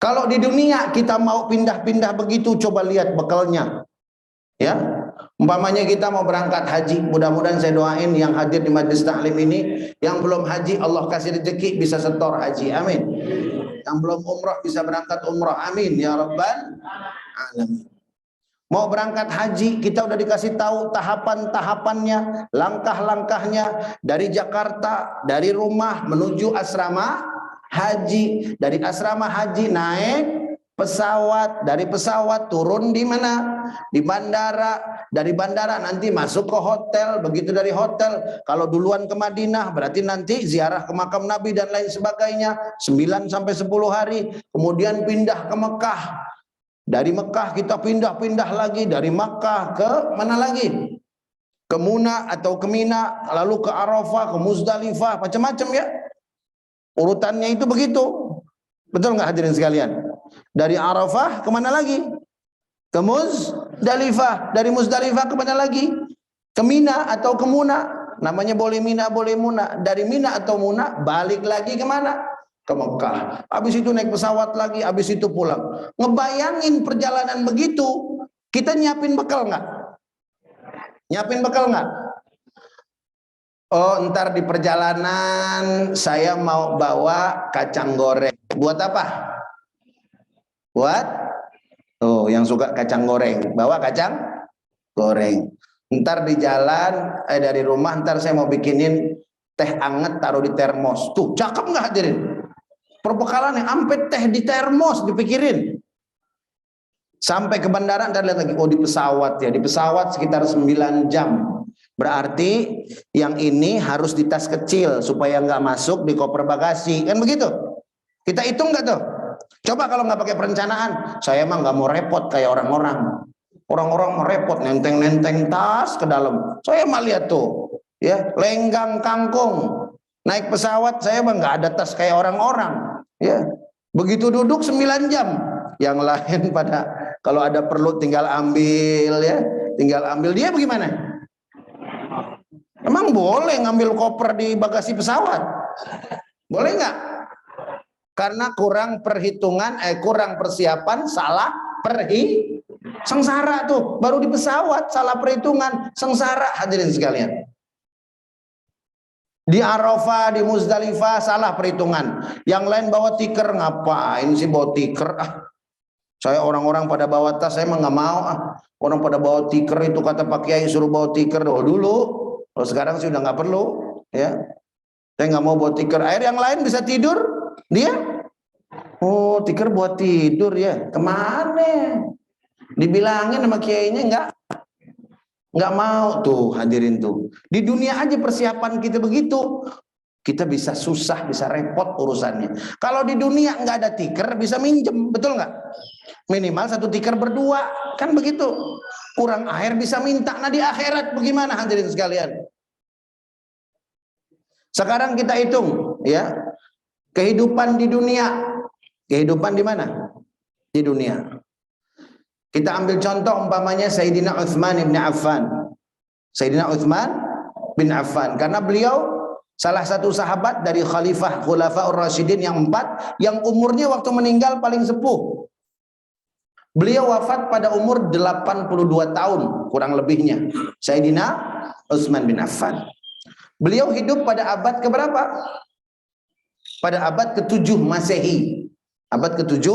Kalau di dunia kita mau pindah-pindah begitu, coba lihat bekalnya. Ya, umpamanya kita mau berangkat haji, mudah-mudahan saya doain yang hadir di majlis taklim ini, yang belum haji Allah kasih rezeki bisa setor haji, amin. Yang belum umrah bisa berangkat umrah, amin ya rabbal alamin. Mau berangkat haji, kita udah dikasih tahu tahapan-tahapannya, langkah-langkahnya, dari Jakarta, dari rumah menuju asrama haji, dari asrama haji naik pesawat, dari pesawat turun di mana? Di bandara, dari bandara nanti masuk ke hotel, begitu dari hotel kalau duluan ke Madinah berarti nanti ziarah ke makam Nabi dan lain sebagainya 9 sampai 10 hari, kemudian pindah ke Mekah. Dari Mekah kita pindah-pindah lagi, dari Mekah ke mana lagi? Ke Muna atau ke Mina, lalu ke Arafah, ke Muzdalifah, macam-macam ya. Urutannya itu begitu. Betul nggak hadirin sekalian? Dari Arafah kemana lagi? Ke Muzdalifah. Dari Muzdalifah kemana lagi? Ke Mina atau ke Muna. Namanya boleh Mina, boleh Muna. Dari Mina atau Muna balik lagi kemana? Ke Mekah. Habis itu naik pesawat lagi, habis itu pulang. Ngebayangin perjalanan begitu, kita nyiapin bekal nggak? Nyiapin bekal nggak? Oh, ntar di perjalanan saya mau bawa kacang goreng. Buat apa? Buat? Oh, yang suka kacang goreng, bawa kacang goreng. Ntar di jalan, dari rumah ntar saya mau bikinin teh anget taruh di termos. Tuh, cakep nggak hadirin? Perbekalannya sampai teh di termos dipikirin. Sampai ke bandara ntar lihat lagi, oh di pesawat ya, di pesawat sekitar 9 jam. Berarti yang ini harus di tas kecil supaya nggak masuk di koper bagasi, kan begitu? Kita hitung nggak tuh? Coba kalau nggak pakai perencanaan, saya emang nggak mau repot kayak orang-orang. Orang-orang mau repot nenteng-nenteng tas ke dalam. Saya mah lihat tuh, ya lenggang kangkung. Naik pesawat saya emang nggak ada tas kayak orang-orang. Ya, begitu duduk 9 jam, yang lain pada kalau ada perlu tinggal ambil ya, tinggal ambil. Dia bagaimana? Emang boleh ngambil koper di bagasi pesawat? Boleh nggak? Karena kurang perhitungan, kurang persiapan, salah sengsara tuh. Baru di pesawat salah perhitungan, sengsara hadirin sekalian. Di Arafah, di Muzdalifah salah perhitungan. Yang lain bawa tikar, ngapain sih bawa tikar? Saya orang-orang pada bawa tas, saya emang nggak mau. Orang pada bawa tikar itu kata Pak Kiai suruh bawa tikar dulu. Kalau sekarang sih udah nggak perlu, ya. Saya nggak mau bawa tikar. Air yang lain bisa tidur, dia. Oh, tikar buat tidur ya. Kemana? Dibilangin sama Kiainya nggak mau tuh hadirin tuh. Di dunia aja persiapan kita begitu, kita bisa susah, bisa repot urusannya. Kalau di dunia nggak ada tikar, bisa minjem, betul nggak? Minimal 1 tikar berdua, kan begitu. Kurang air bisa minta. Nah di akhirat bagaimana hadirin sekalian? Sekarang kita hitung, ya, kehidupan di dunia. Kehidupan di mana? Di dunia. Kita ambil contoh umpamanya Sayyidina Utsman bin Affan. Sayyidina Utsman bin Affan, karena beliau salah satu sahabat dari khalifah Khulafaur Rasyidin yang 4 yang umurnya waktu meninggal paling sepuh. Beliau wafat pada umur 82 tahun kurang lebihnya. Sayyidina Utsman bin Affan. Beliau hidup pada abad keberapa? Pada abad ke-7 Masehi. Abad ke-7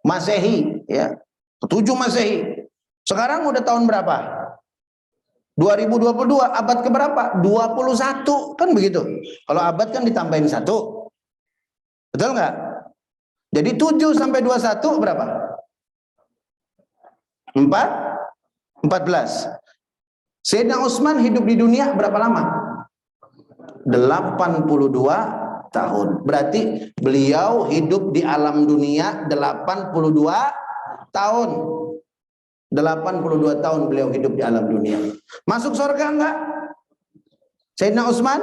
Masehi, ya. Ke-7 Masehi. Sekarang udah tahun berapa? 2022, abad keberapa? 21, kan begitu. Kalau abad kan ditambahin 1. Betul nggak? Jadi 7 sampai 21 berapa? 14. Sayyidina Utsman hidup di dunia berapa lama? 82 tahun. Berarti beliau hidup di alam dunia 82 tahun. 82 tahun beliau hidup di alam dunia. Masuk surga enggak? Sayyidina Utsman?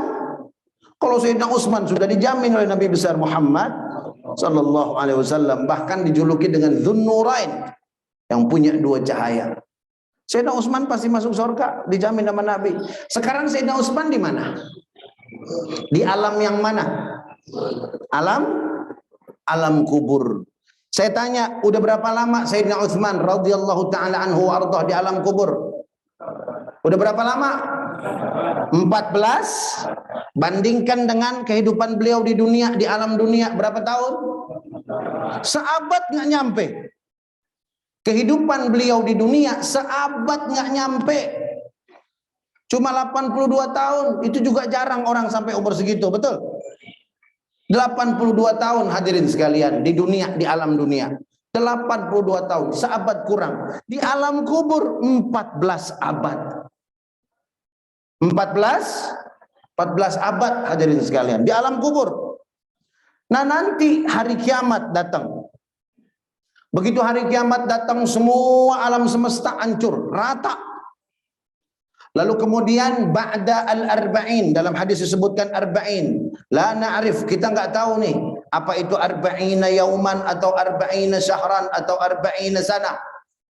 Kalau Sayyidina Utsman sudah dijamin oleh Nabi besar Muhammad sallallahu alaihi wasallam, bahkan dijuluki dengan Dzunnurain, yang punya dua cahaya. Sayyidina Utsman pasti masuk surga, dijamin sama Nabi. Sekarang Sayyidina Utsman di mana? Di alam yang mana? Alam kubur. Saya tanya, udah berapa lama Sayyidina Utsman radhiyallahu taala anhu ardah di alam kubur? Udah berapa lama? 14. Bandingkan dengan kehidupan beliau di dunia, di alam dunia, berapa tahun? Seabad nggak nyampe. Kehidupan beliau di dunia seabad nggak nyampe. Cuma 82 tahun. Itu juga jarang orang sampai umur segitu, betul? 82 tahun hadirin sekalian di dunia, di alam dunia. 82 tahun, seabad kurang. Di alam kubur 14 abad. 14 abad hadirin sekalian di alam kubur. Nah, nanti hari kiamat datang. Begitu hari kiamat datang, semua alam semesta hancur, rata. Lalu kemudian ba'da al-arba'in, dalam hadis disebutkan arba'in. La na'rif, kita nggak tahu nih, apa itu arba'ina yauman atau arba'ina syahran atau arba'ina sana.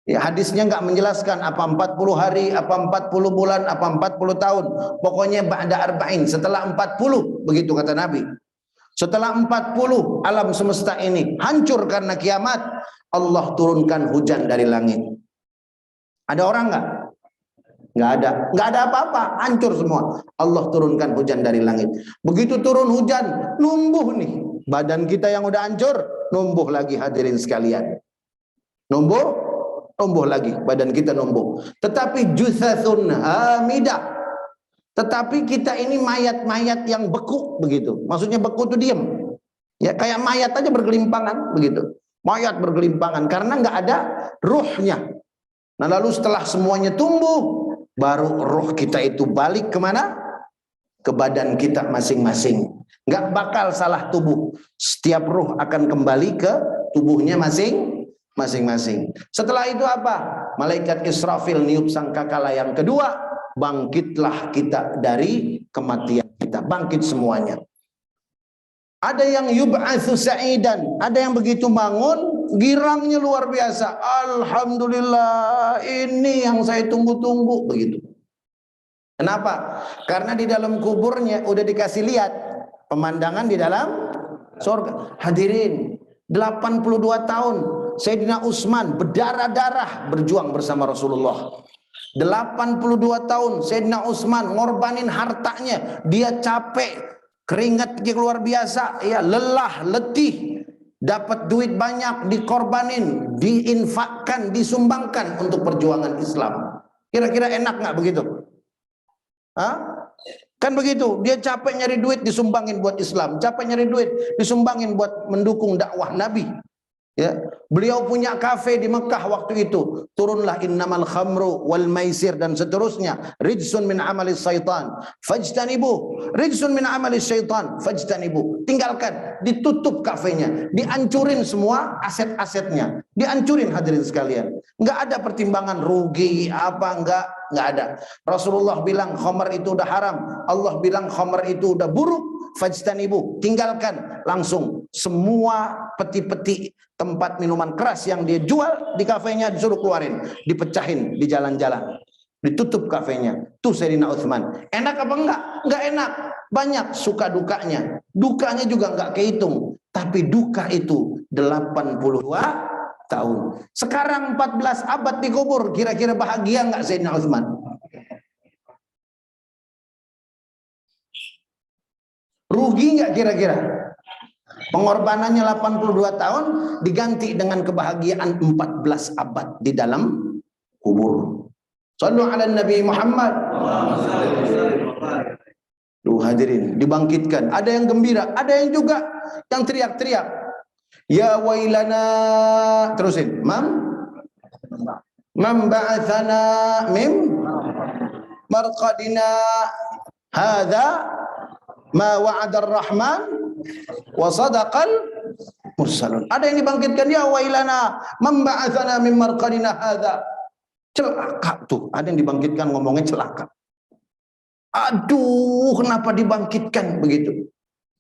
Ya, hadisnya nggak menjelaskan apa 40 hari, apa 40 bulan, apa 40 tahun. Pokoknya ba'da arba'in, setelah 40, begitu kata Nabi. Setelah 40 alam semesta ini hancur karena kiamat, Allah turunkan hujan dari langit. Ada orang nggak? Nggak ada. Nggak ada apa-apa, hancur semua. Allah turunkan hujan dari langit. Begitu turun hujan, numbuh nih. Badan kita yang udah hancur, numbuh lagi hadirin sekalian. Numbuh lagi, badan kita numbuh. Tetapi jutsasun hamidah. Tetapi kita ini mayat-mayat yang beku begitu. Maksudnya beku itu diam. Ya kayak mayat aja bergelimpangan begitu. Mayat bergelimpangan karena nggak ada ruhnya. Nah, lalu setelah semuanya tumbuh, baru ruh kita itu balik kemana? Ke badan kita masing-masing. Nggak bakal salah tubuh. Setiap ruh akan kembali ke tubuhnya masing-masing. Setelah itu apa? Malaikat Israfil niup sangkakala yang kedua, bangkitlah kita dari kematian kita. Bangkit semuanya. Ada yang yub'atsu sa'idan, ada yang begitu bangun girangnya luar biasa. Alhamdulillah, ini yang saya tunggu-tunggu begitu. Kenapa? Karena di dalam kuburnya udah dikasih lihat pemandangan di dalam surga. Hadirin, 82 tahun Sayyidina Utsman berdarah-darah berjuang bersama Rasulullah. 82 tahun Sayyidina Utsman ngorbanin hartanya, dia capek, keringatnya luar biasa, ya lelah, letih, dapat duit banyak, dikorbanin, diinfakkan, disumbangkan untuk perjuangan Islam. Kira-kira enak nggak begitu? Hah? Kan begitu, dia capek nyari duit disumbangin buat Islam, capek nyari duit disumbangin buat mendukung dakwah Nabi. Ya, beliau punya kafe di Mekah waktu itu. Turunlah innamal khamru wal maisir dan seterusnya. Rijsun min amalis syaitan fajtanibu. Rijsun min amalis syaitan fajtanibu. Tinggalkan, ditutup kafenya, dihancurin semua aset-asetnya. Dihancurin hadirin sekalian. Enggak ada pertimbangan rugi apa enggak ada. Rasulullah bilang khamar itu udah haram. Allah bilang khamar itu udah buruk. Fajtanibu, tinggalkan langsung semua peti-peti tempat minuman keras yang dia jual di kafenya, disuruh keluarin, dipecahin di jalan-jalan, ditutup kafenya. Tuh Sayyidina Utsman. Enak apa enggak? Enggak enak. Banyak suka dukanya. Dukanya juga enggak kehitung. Tapi duka itu 82 tahun. Sekarang 14 abad dikubur. Kira-kira bahagia enggak Sayyidina Utsman? Rugi nggak kira-kira? Pengorbanannya 82 tahun diganti dengan kebahagiaan 14 abad di dalam kubur. Shallu ala Nabi Muhammad. Tuh hadirin, dibangkitkan. Ada yang gembira, ada yang juga yang teriak-teriak. Ya wailana, terusin. Mam ba'athana mim marqadina hadza ma wa'adar rahman wa sadaqal mursalun. Ada yang dibangkitkan, ya wailana man ba'athana min marqadina hadza. Celaka tuh, ada yang dibangkitkan ngomongnya celaka. Aduh, kenapa dibangkitkan begitu?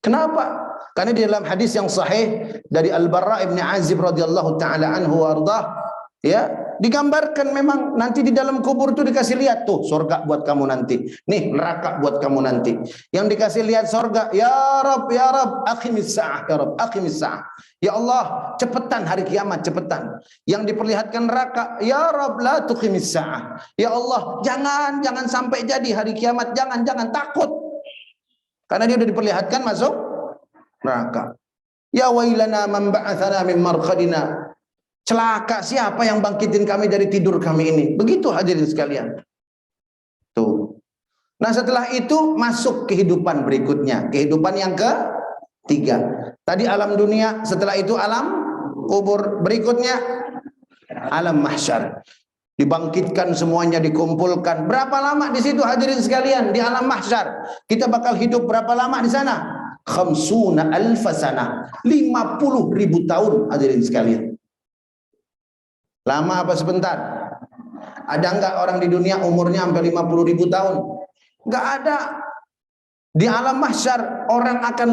Kenapa? Karena di dalam hadis yang sahih dari Al-Barra ibn Azib radhiyallahu taala anhu wardah, ya, digambarkan memang nanti di dalam kubur itu dikasih lihat tuh surga buat kamu nanti, nih neraka buat kamu nanti. Yang dikasih lihat surga, ya Rab, aqimis sa'ah, ya Rab, aqimis sa'ah. Ya Allah, cepetan hari kiamat, cepetan. Yang diperlihatkan neraka, ya Rab, la tuqimis sa'ah. Ya Allah, jangan sampai jadi hari kiamat, jangan takut. Karena dia sudah diperlihatkan masuk neraka. Ya wailana man ba'athana min marqadina. Celaka siapa yang bangkitin kami dari tidur kami ini. Begitu hadirin sekalian. Tuh. Nah, setelah itu masuk kehidupan berikutnya. Kehidupan yang ketiga. Tadi alam dunia, setelah itu alam kubur. Berikutnya alam mahsyar. Dibangkitkan semuanya, dikumpulkan. Berapa lama di situ hadirin sekalian di alam mahsyar? Kita bakal hidup berapa lama di sana? Khamsuna alfasana, 50.000 tahun hadirin sekalian. Lama apa sebentar? Ada enggak orang di dunia umurnya sampai 50.000 tahun? Enggak ada. Di alam mahsyar orang akan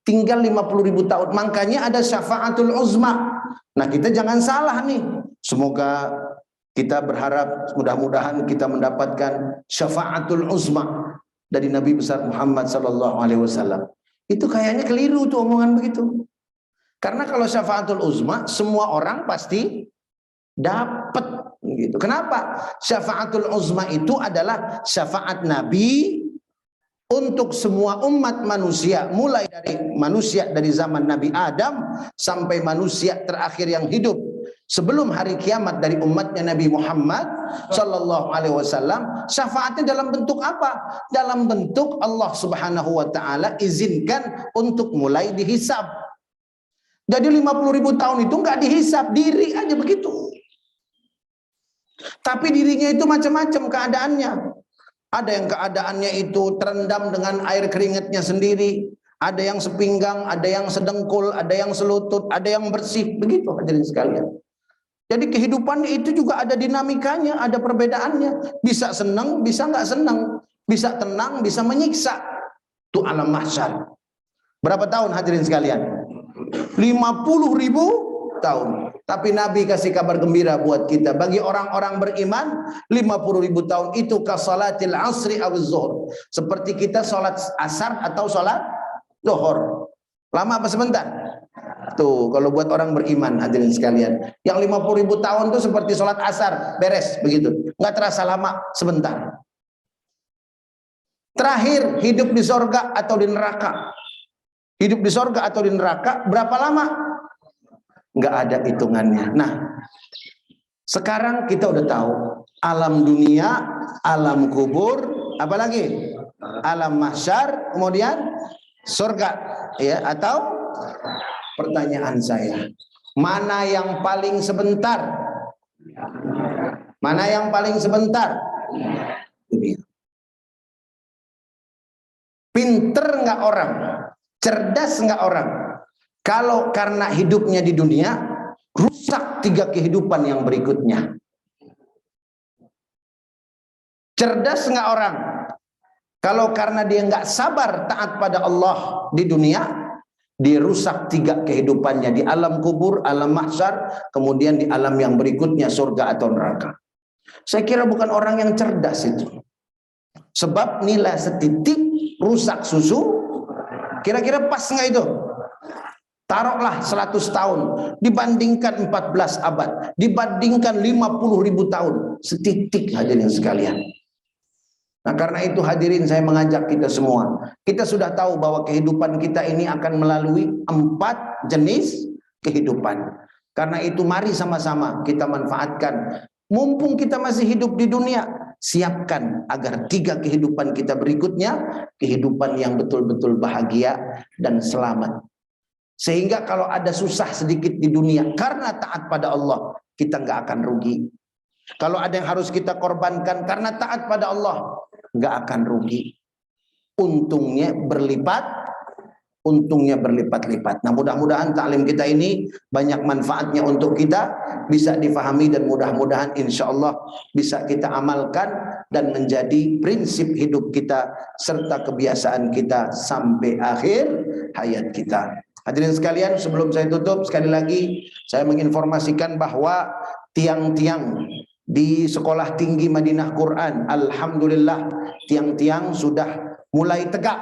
tinggal 50.000 tahun. Makanya ada syafaatul uzma. Nah, kita jangan salah nih. Semoga kita berharap mudah-mudahan kita mendapatkan syafaatul uzma dari Nabi besar Muhammad sallallahu alaihi wasallam. Itu kayaknya keliru tuh omongan begitu. Karena kalau syafaatul uzma semua orang pasti dapat gitu. Kenapa? Syafaatul uzma itu adalah syafaat Nabi untuk semua umat manusia, mulai dari manusia dari zaman Nabi Adam sampai manusia terakhir yang hidup sebelum hari kiamat dari umatnya Nabi Muhammad sallallahu alaihi wasallam. Syafaatnya dalam bentuk apa? Dalam bentuk Allah Subhanahu wa taala izinkan untuk mulai dihisab. Jadi 50.000 tahun itu enggak dihisab, diri aja begitu. Tapi dirinya itu macam-macam keadaannya. Ada yang keadaannya itu terendam dengan air keringatnya sendiri, ada yang sepinggang, ada yang sedengkul, ada yang selutut, ada yang bersih, begitu hadirin sekalian. Jadi kehidupan itu juga ada dinamikanya, ada perbedaannya. Bisa senang, bisa nggak senang, bisa tenang, bisa menyiksa. Itu alam mahsyar. Berapa tahun hadirin sekalian? 50.000 tahun. Tapi Nabi kasih kabar gembira buat kita. Bagi orang-orang beriman, 50.000 tahun itu kasalatil asri aw zuhur. Seperti kita sholat asar atau sholat zuhur. Lama apa sebentar? Tuh, kalau buat orang beriman hadirin sekalian, yang 50.000 tahun itu seperti sholat asar, beres begitu. Nggak terasa lama, sebentar. Terakhir, hidup di sorga atau di neraka. Hidup di sorga atau di neraka, berapa lama? Nggak ada hitungannya. Nah, sekarang kita udah tahu alam dunia, alam kubur, apalagi alam mahsyar, kemudian surga, ya. Atau pertanyaan saya, mana yang paling sebentar? Mana yang paling sebentar? Pinter nggak orang? Cerdas nggak orang? Kalau karena hidupnya di dunia, rusak 3 kehidupan yang berikutnya. Cerdas nggak orang? Kalau karena dia nggak sabar taat pada Allah di dunia, dia rusak 3 kehidupannya di alam kubur, alam mahsyar, kemudian di alam yang berikutnya surga atau neraka. Saya kira bukan orang yang cerdas itu. Sebab nilai setitik rusak susu, kira-kira pas nggak itu? Taruhlah 100 tahun, dibandingkan 14 abad, dibandingkan 50.000 tahun, setitik hadirin sekalian. Nah, karena itu hadirin, saya mengajak kita semua. Kita sudah tahu bahwa kehidupan kita ini akan melalui 4 jenis kehidupan. Karena itu mari sama-sama kita manfaatkan. Mumpung kita masih hidup di dunia, siapkan agar 3 kehidupan kita berikutnya, kehidupan yang betul-betul bahagia dan selamat. Sehingga kalau ada susah sedikit di dunia karena taat pada Allah, kita nggak akan rugi. Kalau ada yang harus kita korbankan karena taat pada Allah, nggak akan rugi. Untungnya berlipat, untungnya berlipat-lipat. Nah, mudah-mudahan taklim kita ini banyak manfaatnya untuk kita, bisa difahami, dan mudah-mudahan insya Allah bisa kita amalkan dan menjadi prinsip hidup kita serta kebiasaan kita sampai akhir hayat kita. Hadirin sekalian, sebelum saya tutup, sekali lagi saya menginformasikan bahwa tiang-tiang di Sekolah Tinggi Madinah Quran, alhamdulillah, tiang-tiang sudah mulai tegak.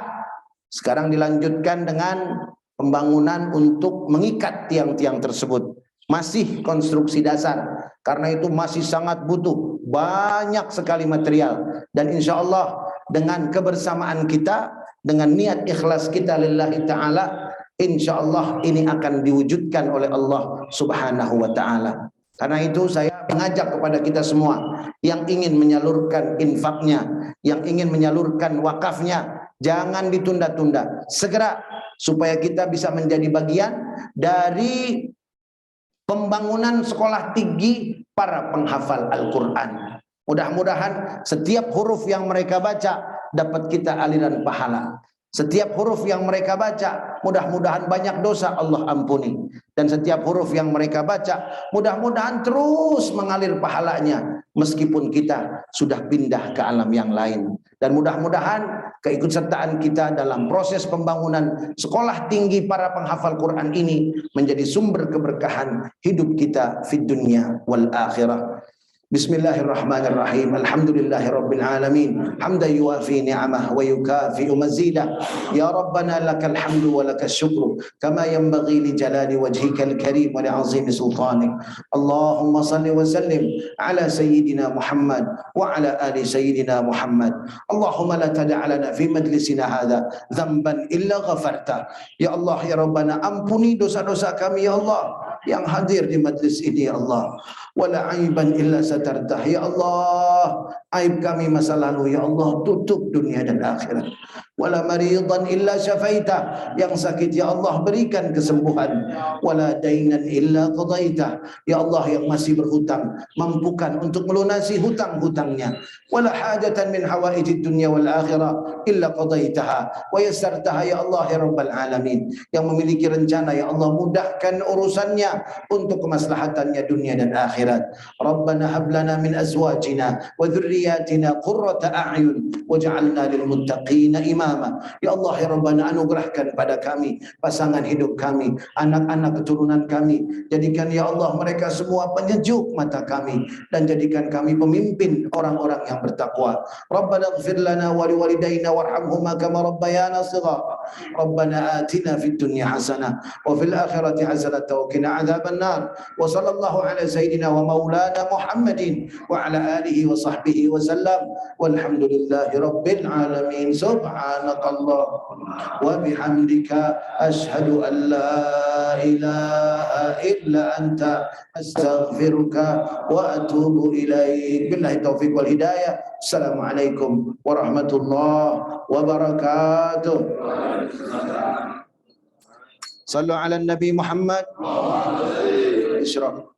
Sekarang dilanjutkan dengan pembangunan untuk mengikat tiang-tiang tersebut. Masih konstruksi dasar, karena itu masih sangat butuh banyak sekali material. Dan insya Allah dengan kebersamaan kita, dengan niat ikhlas kita lillahi ta'ala, insya Allah ini akan diwujudkan oleh Allah subhanahu wa ta'ala. Karena itu saya mengajak kepada kita semua yang ingin menyalurkan infaknya, yang ingin menyalurkan wakafnya, jangan ditunda-tunda, segera, supaya kita bisa menjadi bagian dari pembangunan sekolah tinggi para penghafal Al-Quran. Mudah-mudahan setiap huruf yang mereka baca dapat kita aliran pahala. Setiap huruf yang mereka baca, mudah-mudahan banyak dosa Allah ampuni. Dan setiap huruf yang mereka baca, mudah-mudahan terus mengalir pahalanya, meskipun kita sudah pindah ke alam yang lain. Dan mudah-mudahan keikutsertaan kita dalam proses pembangunan sekolah tinggi para penghafal Quran ini menjadi sumber keberkahan hidup kita fid dunya wal akhirah. Bismillahirrahmanirrahim. Alhamdulillahirabbil alamin. Hamdan yuwafi ni'amah wa yukafi'u mazidah. Ya Rabbana lakal hamdu wa lakas syukru kama yanbaghi li jalali wajhikal karim wa li 'azimi sultanik. Allahumma salli wa sallim ala sayyidina Muhammad wa ala ali sayyidina Muhammad. Allahumma la tad'a lana fi majlisina hadha dhanban illa ghafarta. Ya Allah, ya Rabbana, ampuni dosa-dosa kami ya Allah yang hadir di majlis ini ya Allah. Wala aiban illa satartah ya Allah, aib kami masa lalu ya Allah tutup dunia dan akhirat. Wala maridan illa syafaitah, yang sakit ya Allah berikan kesembuhan. Wala dainan illa qadaitah, ya Allah yang masih berhutang mampukan untuk melunasi hutang-hutangnya. Wala hajatan min hawaijid dunya wal akhirah illa qadaitaha wa yassartaha ya Allah ya rabbal alamin. Yang memiliki rencana ya Allah mudahkan urusannya untuk kemaslahatannya dunia dan akhirat. Rabbana hab lana min azwajina wa dhurriyyatina qurrata a'yun waj'alna lil muttaqina imama. Ya Allah ya Rabbana, anugerahkan pada kami pasangan hidup kami, anak-anak keturunan kami, jadikan ya Allah mereka semua penyejuk mata kami, dan jadikan kami pemimpin orang-orang yang bertakwa. Rabbana ighfir lana wa liwalidayna warhamhuma kama rabbayana shighara. Rabbana atina fid dunya hasanah wa fil akhirati hasanah wa qina adzaban nar. Wa sallallahu ala sayyidina wa maulana Muhammadin wa ala alihi wa sahbihi wa sallam. Walhamdulillahi rabbil alamin. Subhanakallah wa bihamdika asyhadu an la ilaha illa anta astaghfiruka wa atubu ilaik. Billahi taufiq wal hidayah. Assalamualaikum warahmatullahi wabarakatuh. Sallu ala Nabi Muhammad. Isyraq.